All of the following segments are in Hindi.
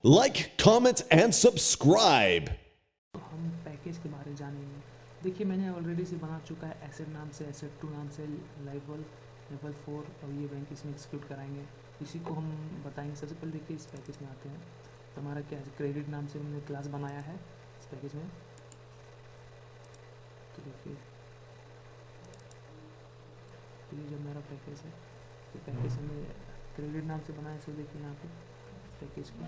Like, comment, and subscribe. तो हम पैकेज के बारे जानेंगे। देखिए मैंने ऑलरेडी से बना चुका है एसेट नाम से, एसेट 2 नाम से, लेवल 4 और ये बैंक इसमें एक्सिक्यूट कराएंगे। इसी को हम बताएंगे। सबसे पहले देखिए इस पैकेज में आते हैं तो हमारा क्या है, क्रेडिट नाम से हमने क्लास बनाया है इस पैकेज में। तो देखिए तो ये जो मेरा पैकेज है, तो पैकेज हमने क्रेडिट नाम से बनाया। इसको देखिए यहाँ पे पैकेज को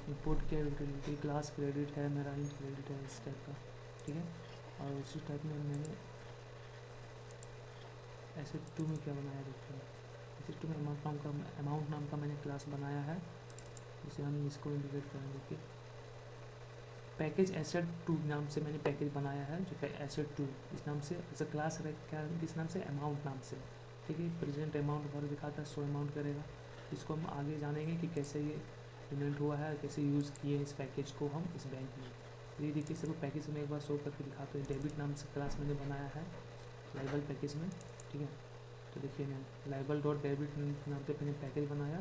इंपोर्ट किया, यूटिलिटी क्लास क्रेडिट है मेरा, इन क्रेडिट है इस टाइप का, ठीक है। और उसी टाइप में मैंने एसेट 2 में क्या बनाया देखिए, एसेट 2 में अमाउंट नाम का मैंने क्लास बनाया है, जिसे हम इसको इंडिकेट करेंगे कि पैकेज एसेट 2 नाम से मैंने पैकेज बनाया है, जो एसेट 2 इस नाम से एज अ क्लास क्या किस नाम से, अमाउंट नाम से, ठीक है। प्रेजेंट अमाउंट पर दिखाता है, 100 अमाउंट करेगा। इसको हम आगे जानेंगे कि कैसे ये इम्प्लीमेंट हुआ है, कैसे यूज़ किए इस पैकेज को हम इस बैंक में। ये देखिए सब पैकेज में एक बार शो करके दिखाते हैं। डेबिट नाम से क्लास मैंने बनाया है लाइबल पैकेज में, ठीक है। तो देखिए मैं लाइबल डॉट डेबिट नाम से मैंने पैकेज बनाया,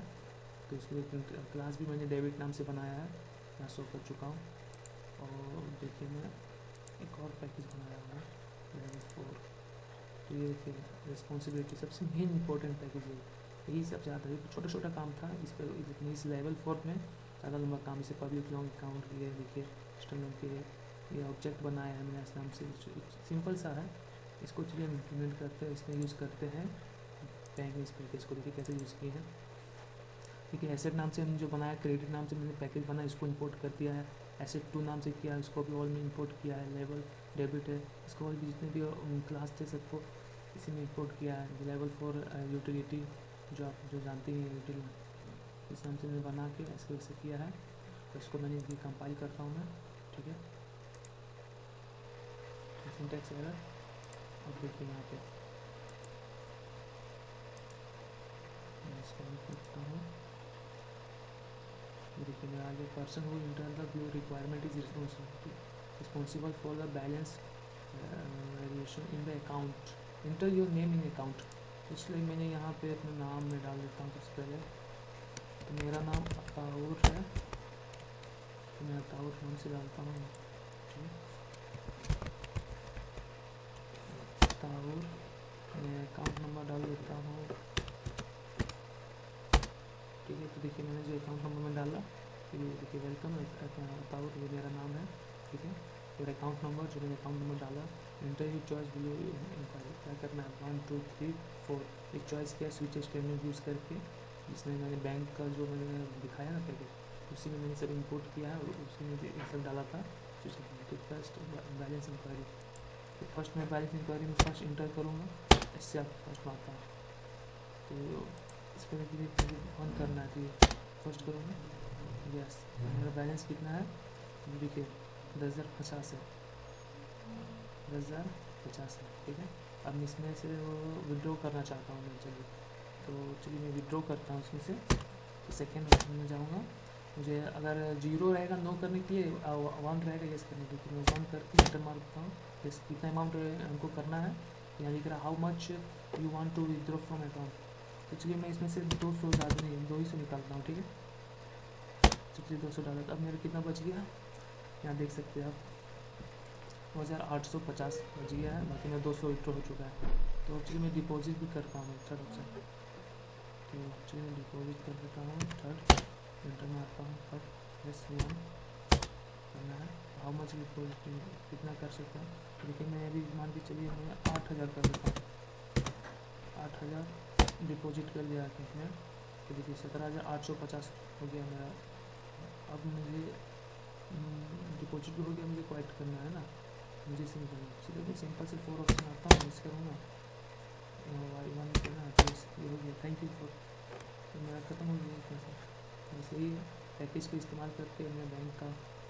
तो इसमें क्लास भी मैंने डेबिट नाम से बनाया है, यहाँ शो कर चुका हूँ। और देखिए मैं एक और पैकेज बनाया हुआ है लेवल 4। तो ये देखिए रिस्पॉन्सिबिलिटी सबसे मेन इंपॉर्टेंट पैकेज है, यही सबसे ज़्यादा है। छोटा छोटा काम था इस पर, लेकिन इस लेवल 4 में ज़्यादा लंबा काम। इसे पब्लिक लॉन्ग अकाउंट की है, देखिए कस्टमर के ये ऑब्जेक्ट बनाया है मैंने इस नाम से, सिंपल सा है। इसको चलिए हम इम्प्लीमेंट करते हैं, इसमें यूज़ करते हैं बैंक में। इस पैकेज को देखिए कैसे यूज़ किए हैं। देखिए एसेट नाम से हमने जो बनाया, क्रेडिट नाम से मैंने पैकेज बनाया, इसको इंपोर्ट कर दिया है। एसेट 2 नाम से किया, इसको भी ऑल में इंपोर्ट किया है। लेवल डेबिट है, इसको और भी जितने भी क्लास थे सबको इसी में इंपोर्ट किया है। लेवल 4 यूटिलिटी जो आप जो जानते हैं, यूटिलिटी इस नाम से मैंने बना के ऐसे किया है। तो इसको मैंने भी कंपाइल करता हूँ मैं, ठीक है। सिंटैक्स एरर, और देखिए यहाँ पे मैं इसको करता हूँ। देखिए मेरा आगे person who enter the blue requirement is responsible for the balance variation in the account, inter your name in account. इसलिए मैंने यहाँ पे अपने नाम में डाल देता हूँ सबसे पहले। तो मेरा नाम अताउर है, तो मैं अताउर नाम से डालता हूँ, ठीक है। अताउर, मैं अकाउंट नंबर डाल देता हूँ, ठीक है। तो देखिए मैंने जो अकाउंट नंबर में डाला, तो ये देखिए वेलकम अताउर, ये मेरा नाम है, ठीक है। और अकाउंट नंबर जो मैंने अकाउंट नंबर डाला, enter you choice below inquiry, क्या करना है 1 2 3 4 एक चॉइस किया स्विच स्टेटमेंट यूज़ करके, जिसमें मैंने बैंक का जो मैंने दिखाया ना पैकेज, उसी में मैंने सब इंपोर्ट किया है और उसी में सब डाला था। तो फर्स्ट बैलेंस इंक्वायरी, तो फर्स्ट मैं बैलेंस इंक्वायरी में फर्स्ट इंटर करूँगा, इससे आप फर्स्ट आता है। तो इस पर मुझे ऑन करना है, तो ये फर्स्ट करूँगा, यस। मेरा बैलेंस कितना है देखिए 10,050 है, 10,050 है, ठीक है। अब इसमें से विड्रॉ करना चाहता हूँ मैं, चलिए तो चलिए मैं विड्रॉ करता हूँ इसमें से। तो सेकेंड ऑप्शन में जाऊँगा, मुझे अगर 0 रहेगा नो करने के लिए, 1 रहेगा यस करने के लिए, मैं 1 करके इंटर मारता हूँ। यस, कितना अमाउंट हमको करना है, यहाँ लिख रहा है how much you want to withdraw from account. तो चलिए मैं इसमें से 200 ज़्यादा नहीं 200 निकालता हूँ, ठीक है। चलिए 200 डाला, तो अब मेरा कितना बच गया, यहाँ देख सकते हैं आप 2,850 बच गया है, बाकी मेरा 200 विड्रॉ हो चुका है। तो चलिए मैं डिपॉजिट भी करता हूँ थर्ड ऑप्शन, तो चलिए डिपॉजिट कर देता हूँ थर्ड, इंटर मारता हूँ थर्ड, यस 1 करना है। हाउ मच डिपॉजिट कितना कर सकता हूँ, लेकिन मैं अभी मान के चलिए मैं 8,000 कर देता हूँ, 8,000 डिपॉजिट कर दिया है। तो देखिए 17,850 हो गया मेरा। अब मुझे डिपॉजिट भी हो गया, मुझे क्वाइट करना है ना, मुझे इसे निकलना है। चलिए मैं सिंपल से 4 ऑप्शन आता हूँ, मिस करूँगा Y1 करना, तो ये हो गया। थैंक यू फॉर, तो मेरा ख़त्म हो गया इतना सा। वैसे ही पैकेज को इस्तेमाल करके हमने बैंक का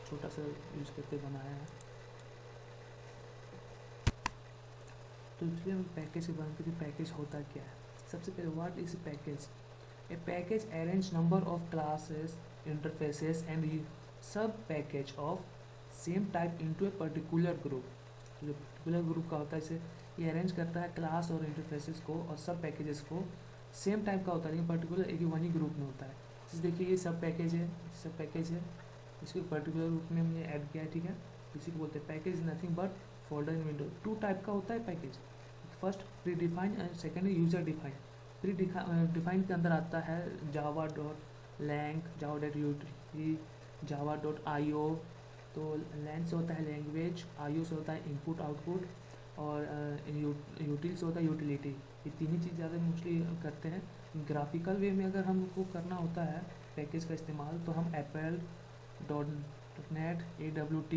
छोटा सा यूज़ करके बनाया है। तो इसलिए हम पैकेज की बात करें, पैकेज होता क्या है। सबसे पहले what is package, a package arrange number of classes interfaces and sub package of same type into a particular group. जो पर्टिकुलर ग्रुप का होता है, इसे ये अरेंज करता है क्लास और इंटरफेसेस को और सब पैकेजेस को। सेम टाइप का होता है लेकिन पर्टिकुलर एक ही वन ही ग्रुप में होता है। देखिए ये सब पैकेज है, सब पैकेज है, इसको पर्टिकुलर रूप में हमने ऐड किया है, ठीक है। इसी को बोलते हैं package, nothing but folder in window. Two type का होता है package, first pre defined and second user defined. Pre defined के अंदर आता है Java dot lang, Java dot util, Java dot I O. तो लैंग से होता है लैंग्वेज, आई ओ से होता है इनपुट आउटपुट, और यूटिल से होता है यूटिलिटी। ये तीन ही चीज़ ज़्यादा मोस्टली करते हैं। ग्राफिकल वे में अगर हमको करना होता है पैकेज का इस्तेमाल, तो हम एप्पल डॉट नेट AWT,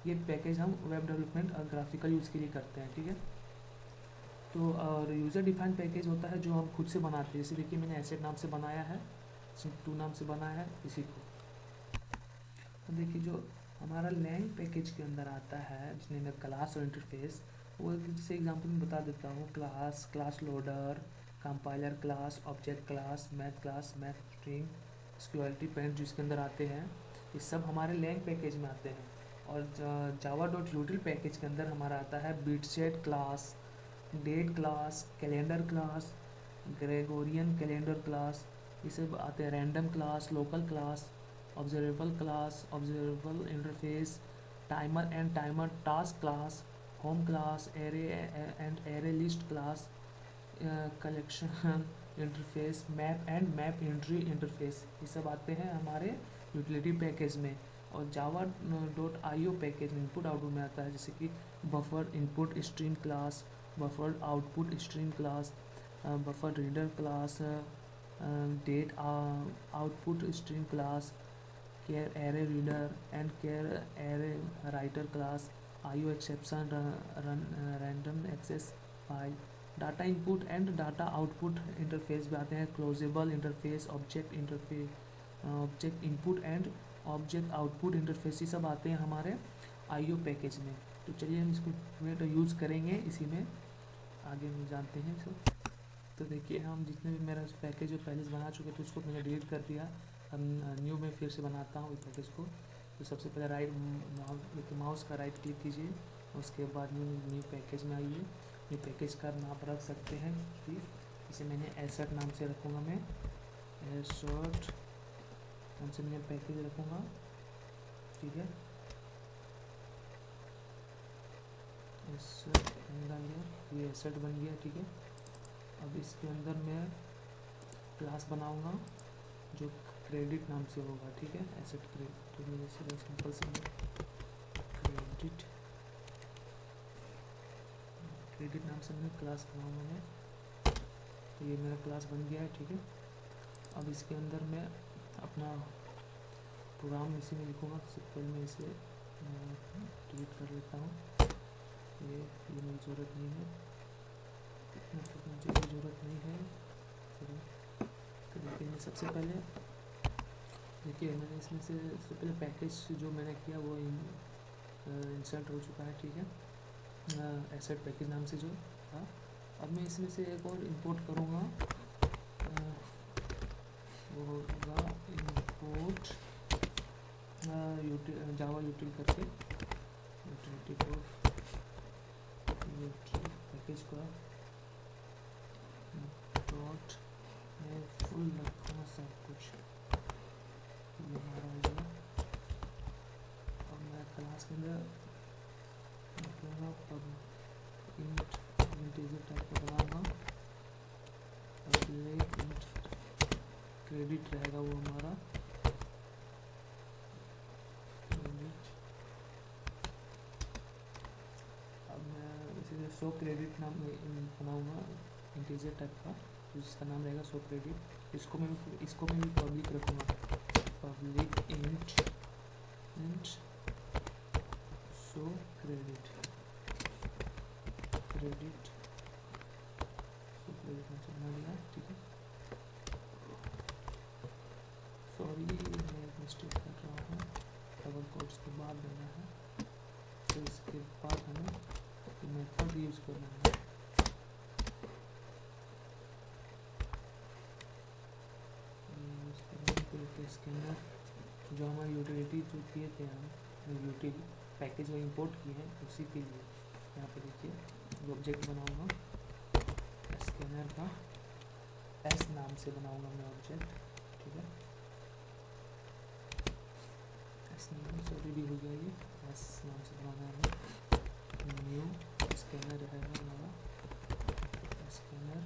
ये पैकेज हम वेब डेवलपमेंट और ग्राफिकल यूज़ के लिए करते हैं, ठीक है। तो और यूज़र डिफाइंड पैकेज होता है जो हम खुद से बनाते हैं। जैसे देखिए मैंने एसेट नाम से बनाया है, टू नाम से बनाया है इसी को। तो देखिए जो हमारा लैंग पैकेज के अंदर आता है जिसमें मैं क्लास और इंटरफेस, वो जैसे एग्जांपल में बता देता हूँ। Class, class loader, compiler class, object class, math string, security paint जो इसके अंदर आते हैं, ये सब हमारे लैंग पैकेज में आते हैं। और जावा डॉट यूटिल पैकेज के अंदर हमारा आता है bitset class, date class, calendar class, Gregorian calendar class, ये सब आते हैं। Random class, local class, observable class, observable interface, timer and timer task class, home class, array and array list class, collection interface, map and map entry interface, ये सब आते हैं हमारे यूटिलिटी पैकेज में। और Java dot I O package में इनपुट आउटपुट में आता है, जैसे कि buffer input stream class, buffer output stream class, buffer reader class, date output stream class, care array reader and care array writer class, IO exception, random access file, data input and data output interface भी आते हैं। Closable interface, object interface, object input and object output interface, ये सब आते हैं हमारे IO पैकेज में। तो चलिए हम इसको यूज़ करेंगे इसी में, आगे हम जानते हैं सब। तो देखिए हम जितने भी मेरा पैकेज जो पहले से बना चुके थे उसको मैंने डिलीट कर दिया। हम न्यू में फिर से बनाता हूँ इस पैकेज को। तो सबसे पहले राइट माउस का राइट क्लिक कीजिए, उसके बाद न्यू पैकेज में आइए। न्यू पैकेज का नाम रख सकते हैं कि इसे मैंने एसेट नाम से रखूँगा, मैं एसेट नाम से मैंने पैकेज रखूँगा, ठीक है। एसेट बन गया, ये एसेट बन गया, ठीक है। अब इसके अंदर मैं क्लास बनाऊँगा जो क्रेडिट नाम से होगा, ठीक है। एसेट क्रेडिट, तो मैं जैसे सिंपल से क्रेडिट नाम से मैंने क्लास बनाऊँगा मैं, तो ये मेरा क्लास बन गया है, ठीक है। अब इसके अंदर मैं अपना प्रोग्राम इसी में लिखूँगा। सबसे पहले मैं इसे डिलीट कर लेता हूँ, ये मेरी ज़रूरत नहीं है, मतलब मुझे ज़रूरत नहीं है। तो देखिए सबसे पहले देखिए मैंने इसमें से सबसे पहले पैकेज जो मैंने किया वो इंसर्ट हो चुका है, ठीक है, एसेट पैकेज नाम से जो था। अब मैं इसमें से एक और इंपोर्ट करूँगा, वो होगा इंपोर्ट जावा यूटिल करके, यूटिलिटी कोड पैकेज का डॉट मैं फुल रखूँगा सब कुछ, ये हमारा हो गया। अब मैं क्लास के अंदर रखूँगा इंटीजर टाइप का बनाऊँगा, क्रेडिट रहेगा वो हमारा क्रेडिट। अब मैं इसे शो क्रेडिट नाम बनाऊँगा इंटीजर टाइप का, जिसका नाम रहेगा शो क्रेडिट। इसको मैं भी पब्लिक रखूँगा, पब्लिक इंट शो क्रेडिट बना लिया, ठीक है। सॉरी मैं एक मिस्टेक कर रहा हूँ, डबल कोट्स के बाद देना है, तो इसके बाद हमें मेथड यूज़ करना है। इसके अंदर जो हमारी यूटिलिटी जो किए थे हम यूटिल पैकेज में इंपोर्ट किए हैं उसी के लिए यहाँ पे देखिए ऑब्जेक्ट बनाऊँगा स्कैनर का, एस नाम से बनाऊँगा मैं ऑब्जेक्ट, ठीक है। भी हो गया ये, एस नाम से बनाना है। न्यू स्कैनर रहेगा हमारा, स्कैनर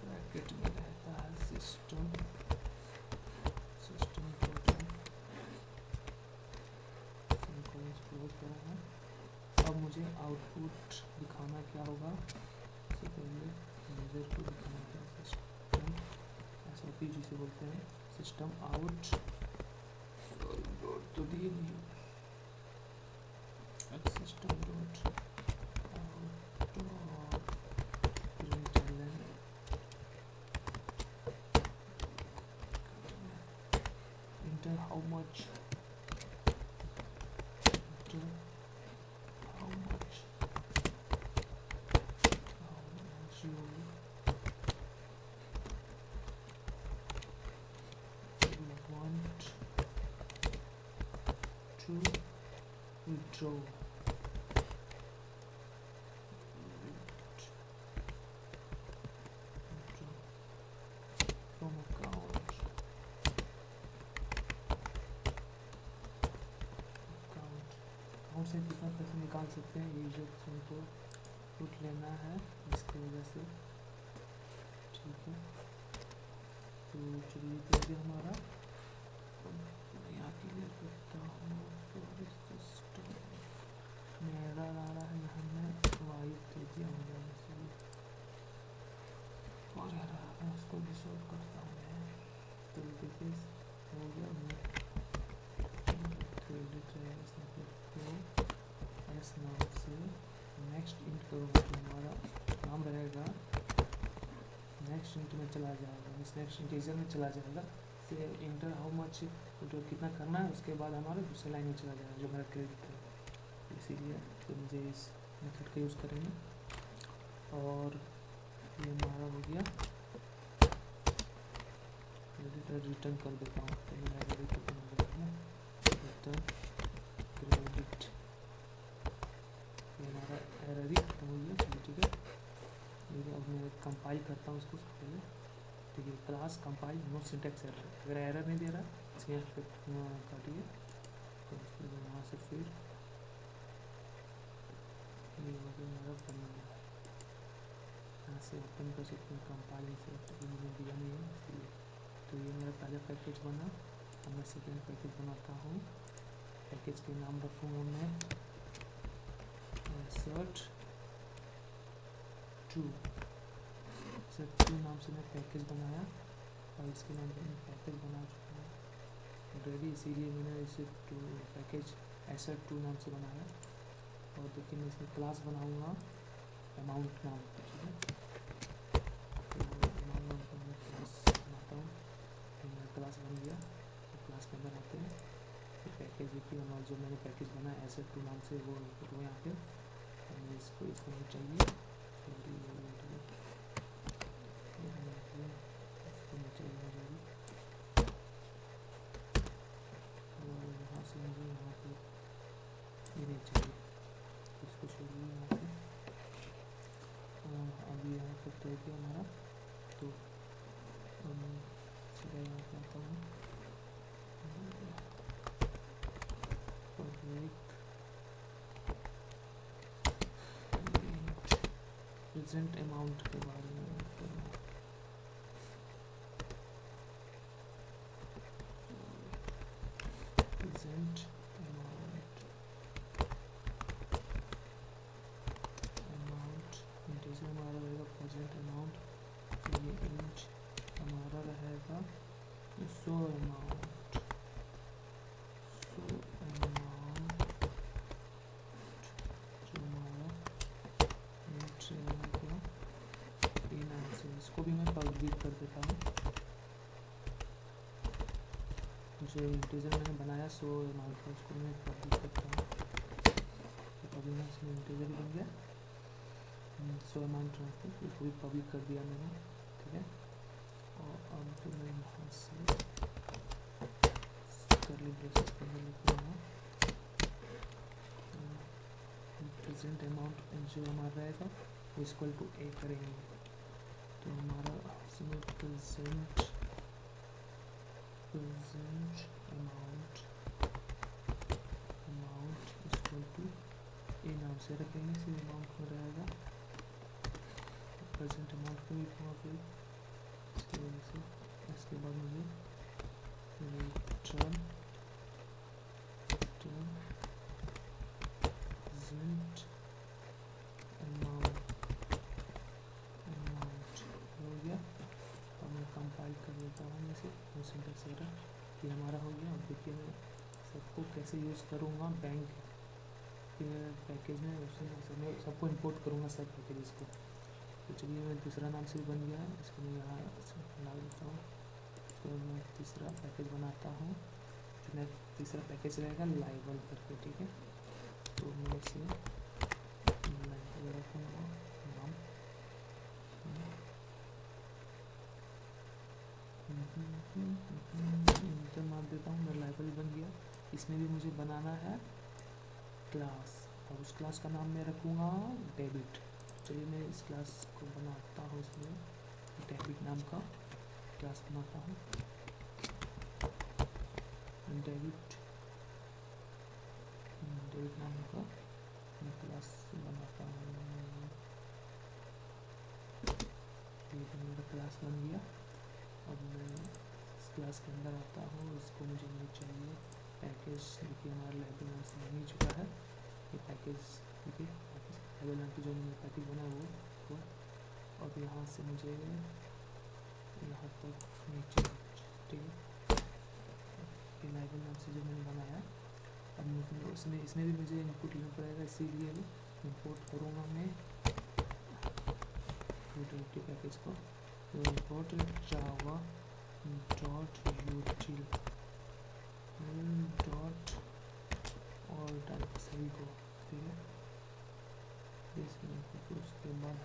ब्रैकेट में रहता है सिस्टम, सिस्टम टोटल क्लोज करा है। अब मुझे आउटपुट दिखाना क्या होगा, सबसे पहले यूज़र को दिखाना क्या, सिस्टम SOP जिसे बोलते हैं, सिस्टम आउट डॉट तो दिए नहीं, system dot out dot println inter how much, inter how much you want to withdraw from account से कितना पैसा निकाल सकते हैं, यूजर को पुट लेना है इसकी वजह से, ठीक है। तो चलिए देखिए हमारा, मैं यहाँ क्लियर करता हूँ, मेरा आ रहा है यहाँ में वाइफ दे दिया मुझे, और यार उसको भी सॉल्व करता हूँ मैं। तो देखिए हो गया, मैं एस नाम से नेक्स्ट इंट करूँगा, तो हमारा नाम रहेगा नेक्स्ट इंट में चला जाएगा, इस नेक्स्ट इंटीजर में चला जाएगा, फिर इंटर हाउ मच जो कितना करना है, उसके बाद हमारा दूसरे लाइन में चला जाएगा जो मेरा क्रेडिट है, इसीलिए तो मुझे इस मेथड का यूज़ करेंगे। और ये हमारा हो गया, रिटर्न कर देता हूँ, तो मैं रिटर्न क्रेडिट, हमारा एरर ही खत्म हो गया, ठीक है। अब मैं कंपाइल करता हूँ इसको पहले, ठीक है। Class compile no syntax error, अगर एरर नहीं दे रहा इसके काटिए, तो उसके बाद यहाँ से फिर ये हमारा बन गया, यहाँ से ओपन कर सकते हैं, कंपाइल से मैंने दिया नहीं है इसलिए। तो ये मेरा पहला पैकेज बना, अब मैं सेकेंड पैकेज बनाता हूँ, पैकेज के नाम रखूँगा मैं सर्च 2 नाम से मैं पैकेज बनाया, और इसके नाम से मैं पैकेज बना चुका हूँ ऑलरेडी, इसीलिए मैंने इसे पैकेज asset2 नाम से बनाया। और देखिए मैं इसमें क्लास बनाऊँगा अमाउंट नाम, ठीक है। तो अमाउंट नाम का मैं क्लास बनाता हूँ, तो मेरा क्लास बन गया, तो क्लास के अंदर आते हैं, तो पैकेज देखिए हमारा जो मैंने पैकेज बनाया asset2 नाम से वो यहाँ पे, हमें इसको नहीं चाहिए, यहाँ से मुझे यहाँ पे ये नहीं चाहिए, इसको छोड़िए यहाँ से। अभी यहाँ पे तो क्या हमारा, तो सीधा यहाँ पे आता हूँ, प्रेजेंट अमाउंट के बारे में प्रेजेंट अमाउंट इंटीजर हमारा रहेगा प्रेजेंट अमाउंट, ये इंट हमारा रहेगा सो अमाउंट जो हमारा इंट रहेगा से, इसको भी मैं पब्लिक कर देता हूँ, जो इंटीजर मैंने बनाया सो अमाउंट का उसको मैं पब्लिक करता हूँ, तो अभी मैं इसमें इंटीजर बन गया सो अमाउंट इसको भी पब्लिक कर दिया मैंने, ठीक है। और अब तो मैं यहाँ से करली ब्रेसेस के अंदर लिखूँगा प्रेजेंट अमाउंट जो हमारा रहेगा वो इक्वल टू ए करेंगे, तो हमारा इसमें present present amount equal to A नाम से रखेंगे, इसी अमाउंट में रहेगा। प्रेजेंट अमाउंट को भी लिखूँगा फिर इसकी वजह से। इसके बाद मुझे रिटर्न प्रेजेंट अमाउंट हो गया। अब मैं कंपाइल कर देता हूँ जैसे सिंटैक्स एरर कि हमारा हो गया। अब देखिए मैं सबको कैसे यूज़ करूँगा बैंक के पैकेज में, उसमें सबको इंपोर्ट करूँगा सब पैकेजेस को। तो चलिए मैं दूसरा नाम से भी बन गया है, इसको मैं यहाँ ला देता हूँ। तो मैं तीसरा पैकेज बनाता हूँ, जो मैं तीसरा पैकेज रहेगा लाइवल करके, ठीक है। तो मैं इसे लाइवल रखूँगा नाम। इंटर मार देता हूँ, मेरा लाइवल बन गया। इसमें भी मुझे बनाना है क्लास, और उस क्लास का नाम मैं रखूँगा डेबिट। चलिए मैं इस क्लास को बनाता हूँ, इसमें डेबिट नाम का क्लास बनाता हूँ। डेबिट नाम का मैं क्लास बनाता हूँ। ये मेरा क्लास बन गया। अब मैं इस क्लास के अंदर आता हूँ, इसको मुझे नहीं चाहिए पैकेज। देखिए हमारा लाइब्रेरी नाम से बन ही चुका है ये पैकेज। देखिए लाइब्रेरी नाम की जो मैंने पैकेज बना है वो। अब यहाँ से मुझे यहाँ तक नीचे, ठीक है, ये लाइब्रेरी नाम से जो मैंने बनाया है। अब इसमें भी मुझे इनपुट लेना पड़ेगा, इसीलिए इंपोर्ट करूँगा मैं यूटिलिटी पैकेज को। तो import Java dot यूटिल dot all type सभी को, ठीक है। फिर उसके बाद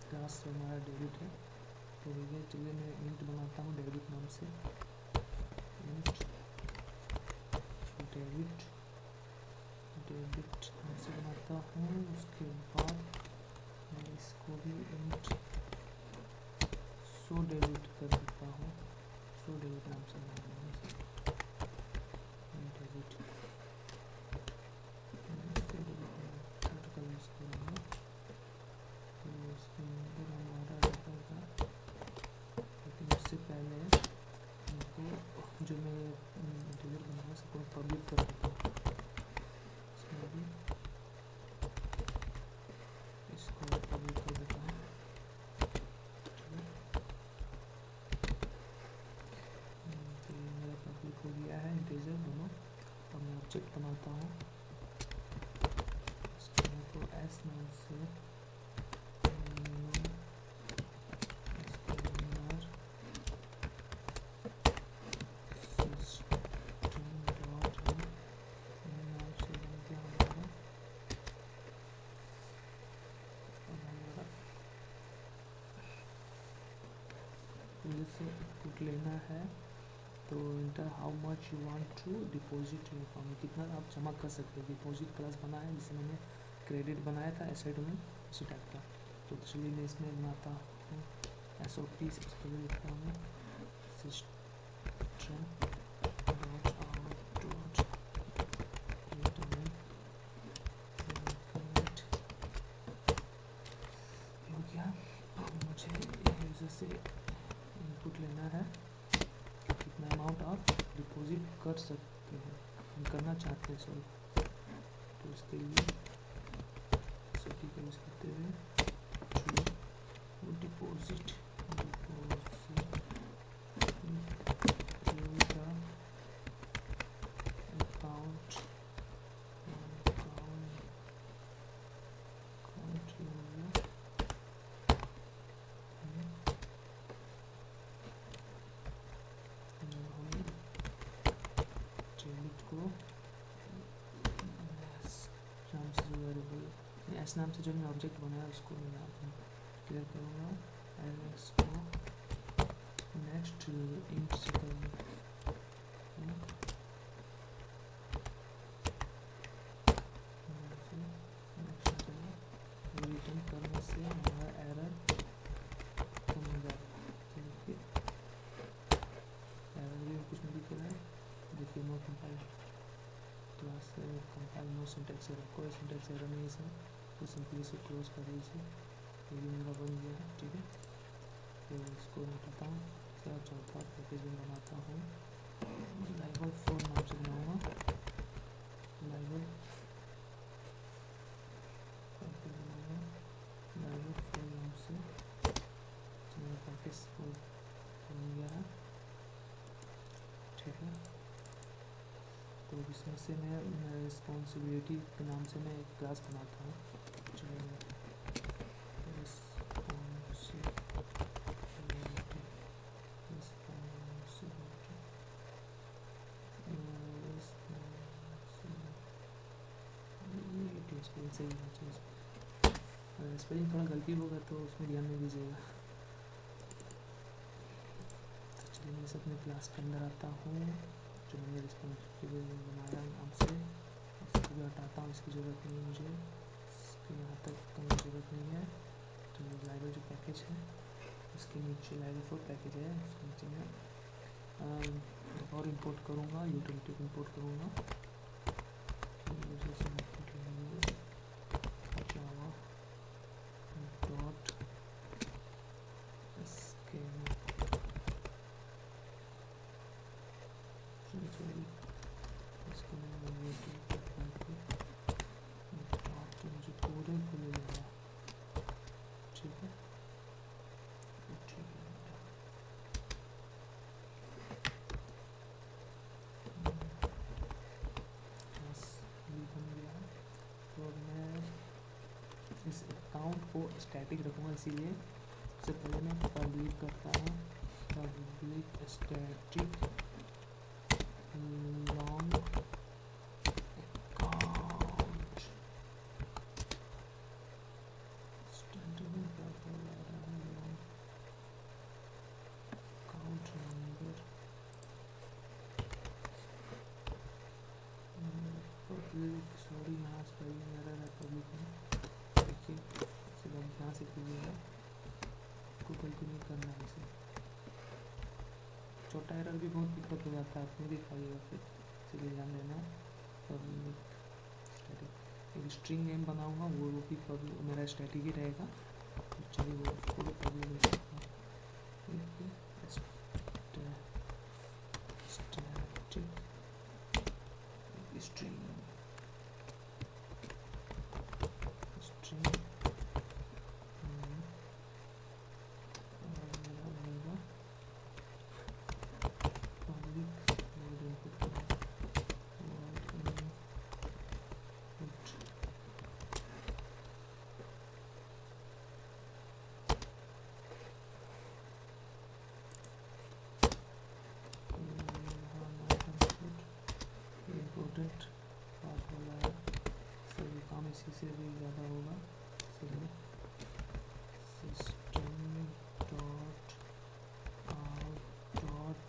क्लास से हमारा डेबिट है। तो ये चलिए मैं इंट बनाता हूँ डेबिट नाम से। इंट डेबिट नाम से बनाता हूँ। उसके बाद मैं इसको भी इंट सो डेबिट कर देता हूँ। सो डेबिट नाम से बनाऊँगा डेबिट उससे पहले इनको जो मैं इंटीरियर बनाऊँगा सबको पब्लिक कर देता हूँ। इसमें भी इसको पब्लिक कर देता हूँ, तो ये मेरा पब्लिक हो गया है इंटीजर दोनों। और मैं ऑब्जेक्ट बनाता हूँ, इसको एस नाम से से इनपुट लेना है। तो enter how much you want to deposit your account, कितना आप जमा कर सकते हो। डिपॉजिट क्लास बना है जिसमें मैंने क्रेडिट बनाया था एसेट में, इसी टाइप का। तो चलिए मैं इसमें बनाता हूँ SOP, सबसे पहले लिखता हूँ सिस्टम डॉट आउट डॉट हो गया। अब मुझे यूजर से इनपुट लेना है कि कितना अमाउंट आप डिपॉजिट कर सकते हैं, हम करना चाहते हैं सॉरी। तो उसके लिए SOP का यूज़ करते हुए डिपॉजिट अकाउंट एस नाम से जो मैं ऑब्जेक्ट बनाया उसको मैं यहाँ क्लियर करूँगा। एस को नेक्स्ट इंट से करूँगा, रिटर्न करने से हमारा एरर सिंटेक्स एरर, कोई सिंटेक्स एरर नहीं है इसमें, तो सिंपली इसे क्लोज कर दीजिए। ये भी मेरा बन गया है, ठीक है। तो इसको हटाता हूँ, इसका चौथा पैकेज में बनाता हूँ, लाइवल 4 नाम से बनाऊँगा, लाइवल 4 नाम से मेरा पैकेज बन गया है, ठीक है। तो इसमें से मैं रिस्पॉन्सिबिलिटी के नाम से मैं एक क्लास बनाता हूँ, चलिए स्पेलिंग थोड़ा गलती होगा तो उसमें ध्यान नहीं दीजिएगा। तो चलिए मैं इस अपने क्लास के अंदर आता हूँ, जो मैंने रिस्पॉन्सिबिलिटी बनाया नाम से, इसको भी हटाता हूँ, इसकी ज़रूरत नहीं है मुझे, इसके यहाँ तक कहीं ज़रूरत नहीं है। तो लाइवल जो पैकेज है उसके नीचे लाइवल 4 पैकेज है, उसके नीचे मैं और इंपोर्ट करूँगा, यूटिलिटी इंपोर्ट करूँगा, जावा डॉट इसको मुझे पूरे को ले लेना, ठीक है, ठीक है। ये बन गया। तो मैं इस अकाउंट को स्टैटिक रखूँगा, इसीलिए सबसे पहले मैं पब्लिक करता हूँ, public static long account, static में क्या बोला है, long account number, public, sorry यहाँ स्पेलिंग एरर है पब्लिक में, देखिए इसे बहुत ध्यान से कीजिएगा, को गलती नहीं करना है इसे, छोटा एरर भी बहुत दिक्कत हो जाता है, आप नहीं दिखाइएगा फिर, इसलिए ध्यान देना। पब्लिक स्टैटिक एक स्ट्रिंग नेम बनाऊंगा, वो भी पब्लिक मेरा स्टैटिक ही रहेगा, चलिए वो उसको भी पब्लिक ले सकता हूँ, स्टैटिक स्ट्रिंग स्ट्रिंग इम्पोर्टेंट बात बोला है, सभी काम इसी से भी ज़्यादा होगा, इसलिए system dot out dot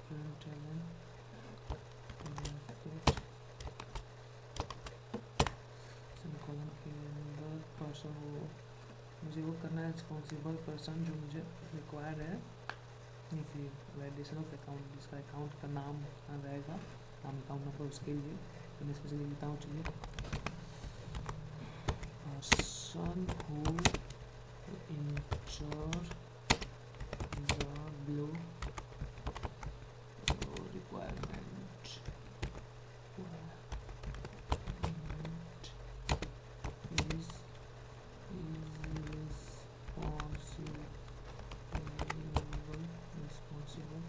println semicolon के अंदर पर्सन, वो मुझे वो करना है, रिस्पॉन्सिबल पर्सन जो मुझे रिक्वायर्ड है वैलिडेशन ऑफ अकाउंट, जिसका अकाउंट का नाम रहेगा, नाम अकाउंट नंबर, उसके लिए तो मैं इसमें से लिखता हूँ, चलिए person who incur the below requirement is responsible,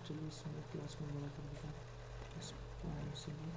चलिए इसमें क्लास में बड़ा कर देता हूँ, responsible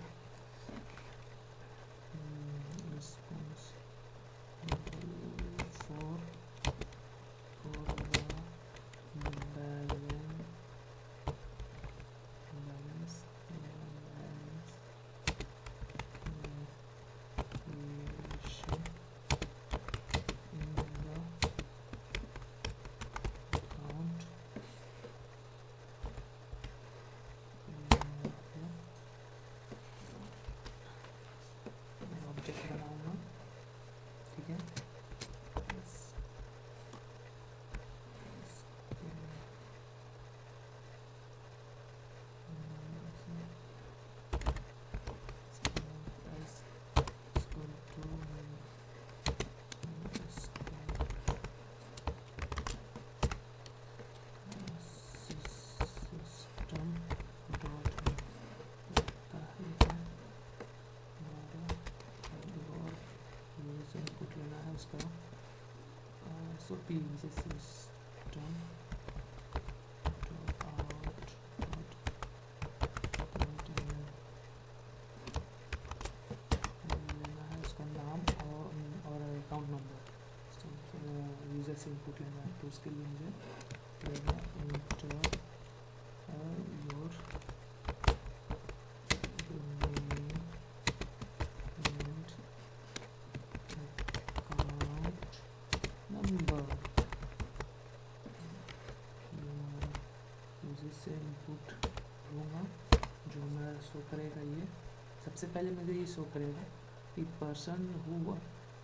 SOP system dot out dot println लेना है उसका नाम और अकाउंट नंबर यूज़र से इनपुट लेना है, तो उसके लिए मुझे लेना inter your name and account number, ये हमारा यूज़र से इनपुट लूँगा जो मेरा शो करेगा। ये सबसे पहले मुझे ये शो करेगा कि person who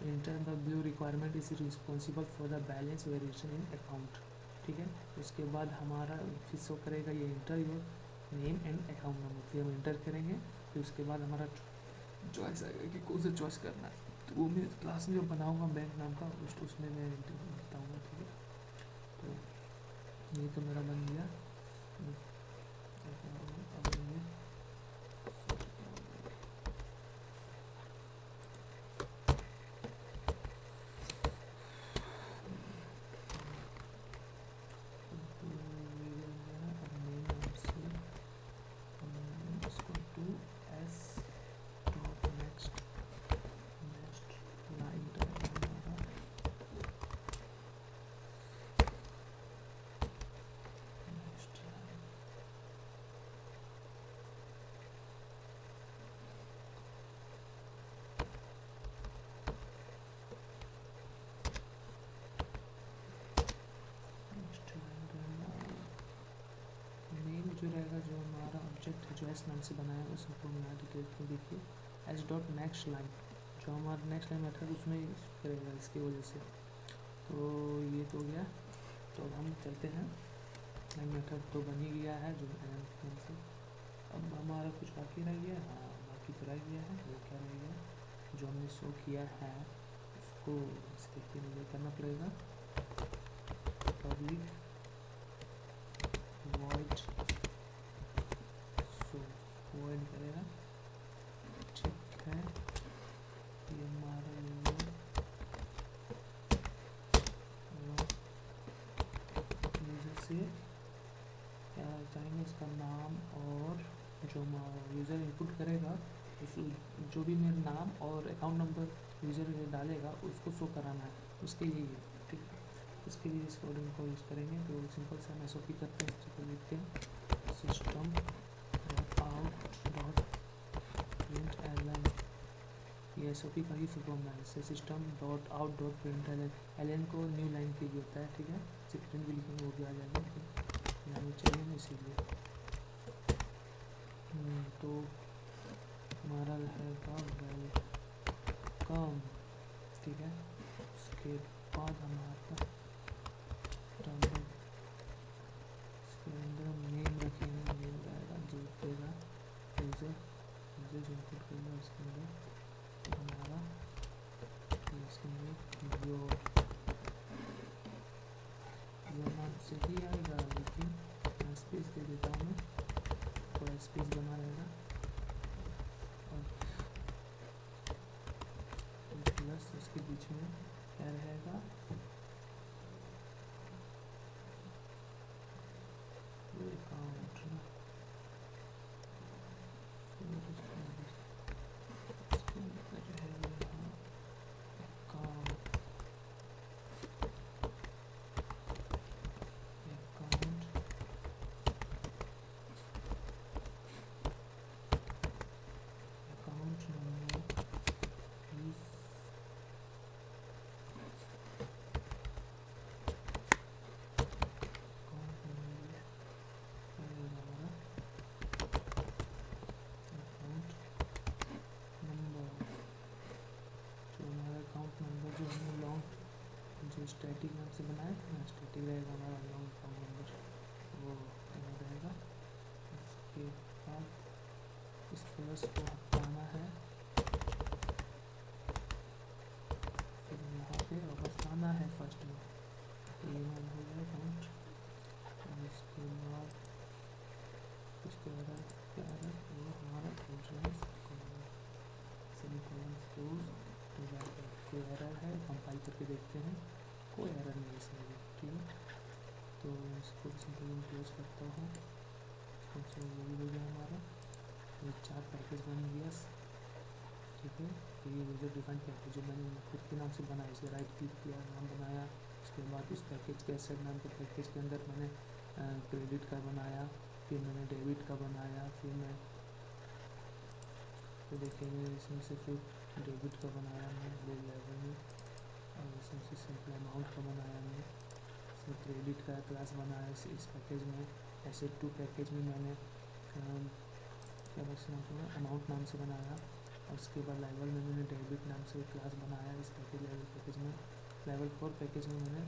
enter the blue requirement is responsible for the balance variation in account, ठीक है। उसके बाद हमारा फिर शो करेगा ये inter your name and account number, फिर हम इंटर करेंगे, फिर उसके बाद हमारा चॉइस आएगा कि कौन सा चॉइस करना है, तो वो मैं क्लास में जो बनाऊँगा बैंक नाम का उसमें मैं बताऊँगा, ठीक है। तो ये तो मेरा बन गया। अब ये जो रहेगा, जो हमारा ऑब्जेक्ट है जो एस नाम से बनाया है उसको हम यहाँ डिटेल्स में देखिए एस डॉट नेक्स्ट लाइन, जो हमारा नेक्स्ट लाइन मेथड उसमें करेगा इसकी वजह से। तो ये तो हो गया, तो अब हम चलते हैं, लाइन मेथड तो बन ही गया है जो नाम से। अब हमारा कुछ बाकी रह गया, हाँ बाकी तो रह गया है, वो क्या रह गया, जो हमने शो किया है उसको इसके लिए करना पड़ेगा पब्लिक void void करेगा, ठीक है। ये हमारा यूज़र से क्या चाहेंगे, उसका नाम और जो यूज़र इनपुट करेगा उस जो भी मेरा नाम और अकाउंट नंबर यूज़र डालेगा उसको शो कराना है, उसके लिए ये, ठीक है। इसके लिए इस कोडिंग को यूज़ करेंगे, तो सिंपल से हम एसओपी करते हैं, सिंपल लिखते हैं system out dot print ln, ये एसओपी का ही फुल फॉर्म है, इससे system dot out dot print ln को न्यू लाइन के लिए होता है, ठीक है। सिक्रेट भी लिखेंगे वो भी आ जाएगा, लेकिन यहाँ चाहिए ना इसीलिए। तो हमारा रहेगा वेलकम, ठीक है। उसके बाद हमारा इसके अंदर हम नेम रखेंगे, नेम रहेगा जो देगा यूज़र जो इनपुट करेगा उसके अंदर, तो हमारा इसके अंदर योर नाम से ही आएगा, लेकिन स्पेस दे देता हूँ मैं, थोड़ा स्पेस बना रहेगा, और प्लस उसके बीच में क्या रहेगा, अकाउंट ना, इसके अंदर रहेगा अकाउंट अकाउंट नंबर इस जो स्टैटिक नाम से बनाया था ना, स्टैटिक रहेगा हमारा लॉन्ग अकाउंट नंबर, वो रहेगा। उसके बाद इस प्लस को हटाना है, फिर यहाँ पे वापस आना है फर्स्ट में, ये मान हो गया अकाउंट। इसके बाद इसके बाद क्या है, वो हमारा इंश्योरेंस सेमी कोई एरर है, कंपाइल करके देखते हैं, कोई एरर नहीं है इसमें भी, ठीक है। तो इसको सिंपली क्लोज करता हूँ। अच्छा ये भी हो गया हमारा, ये 4 पैकेज बन गया, ठीक है। ये यूजर डिफाइंड पैकेज जो मैंने खुद के नाम से बनाया, इसे राइट क्लिक किया, नाम बनाया, उसके बाद उस पैकेज के एसेट नाम के पैकेज के अंदर मैंने क्रेडिट का बनाया, फिर मैंने डेबिट का बनाया, फिर मैं तो देखेंगे इसमें से फिर डेबिट का बनाया मैं ले लेवल में, और इसमें से सिंपल अमाउंट का बनाया मैं, इसमें क्रेडिट का क्लास बनाया इस पैकेज में। एसेट 2 पैकेज में मैंने क्या बस अमाउंट नाम से बनाया, और उसके बाद लेवल में मैंने डेबिट नाम से क्लास बनाया इस पैकेज लेवल पैकेज में। लेवल 4 पैकेज में मैंने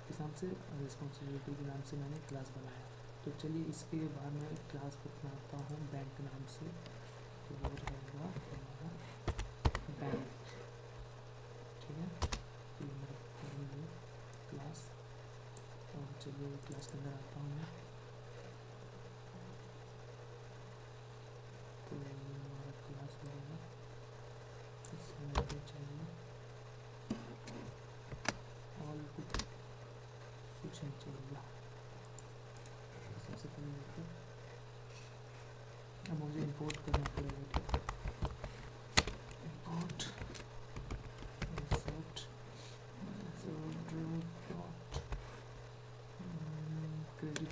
इस नाम से रिस्पॉन्सिबिलिटी के नाम से मैंने क्लास बनाया। तो चलिए इसके बाद मैं क्लास बनाता हूँ बैंक नाम से, तो वो रहेगा हमारा बैंक, ठीक है। तो ये मेरा क्लास, और चलिए क्लास के अंदर आता हूँ मैं। तो ये हमारा क्लास रहेगा, इसमें मुझे चाहिए ऑल कुछ नहीं चाहिए। सबसे पहले देखो अब मुझे इंपोर्ट करना पड़ेगा, ठीक है। इंपोर्ट इंसर्ट डॉट क्रेडिट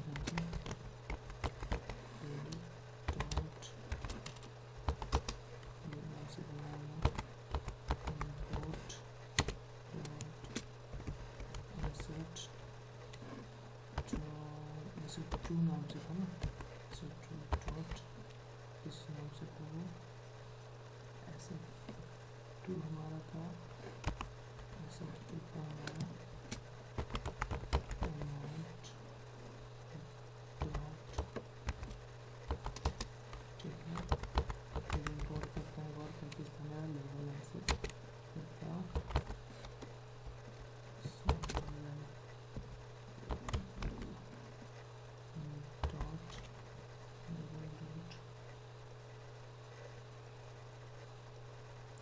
नाम से बनाऊंगा, इंपोर्ट इंसर्ट जैसे टू नाम से था ना, डॉट इस नाम से था वो, ऐसे टू हमारा था, ऐसे टू का हमारा अमाउंट डॉट, ठीक है। फिर इंपोर्ट करते हैं और पैकेज बनाया लेवल ऐसे था,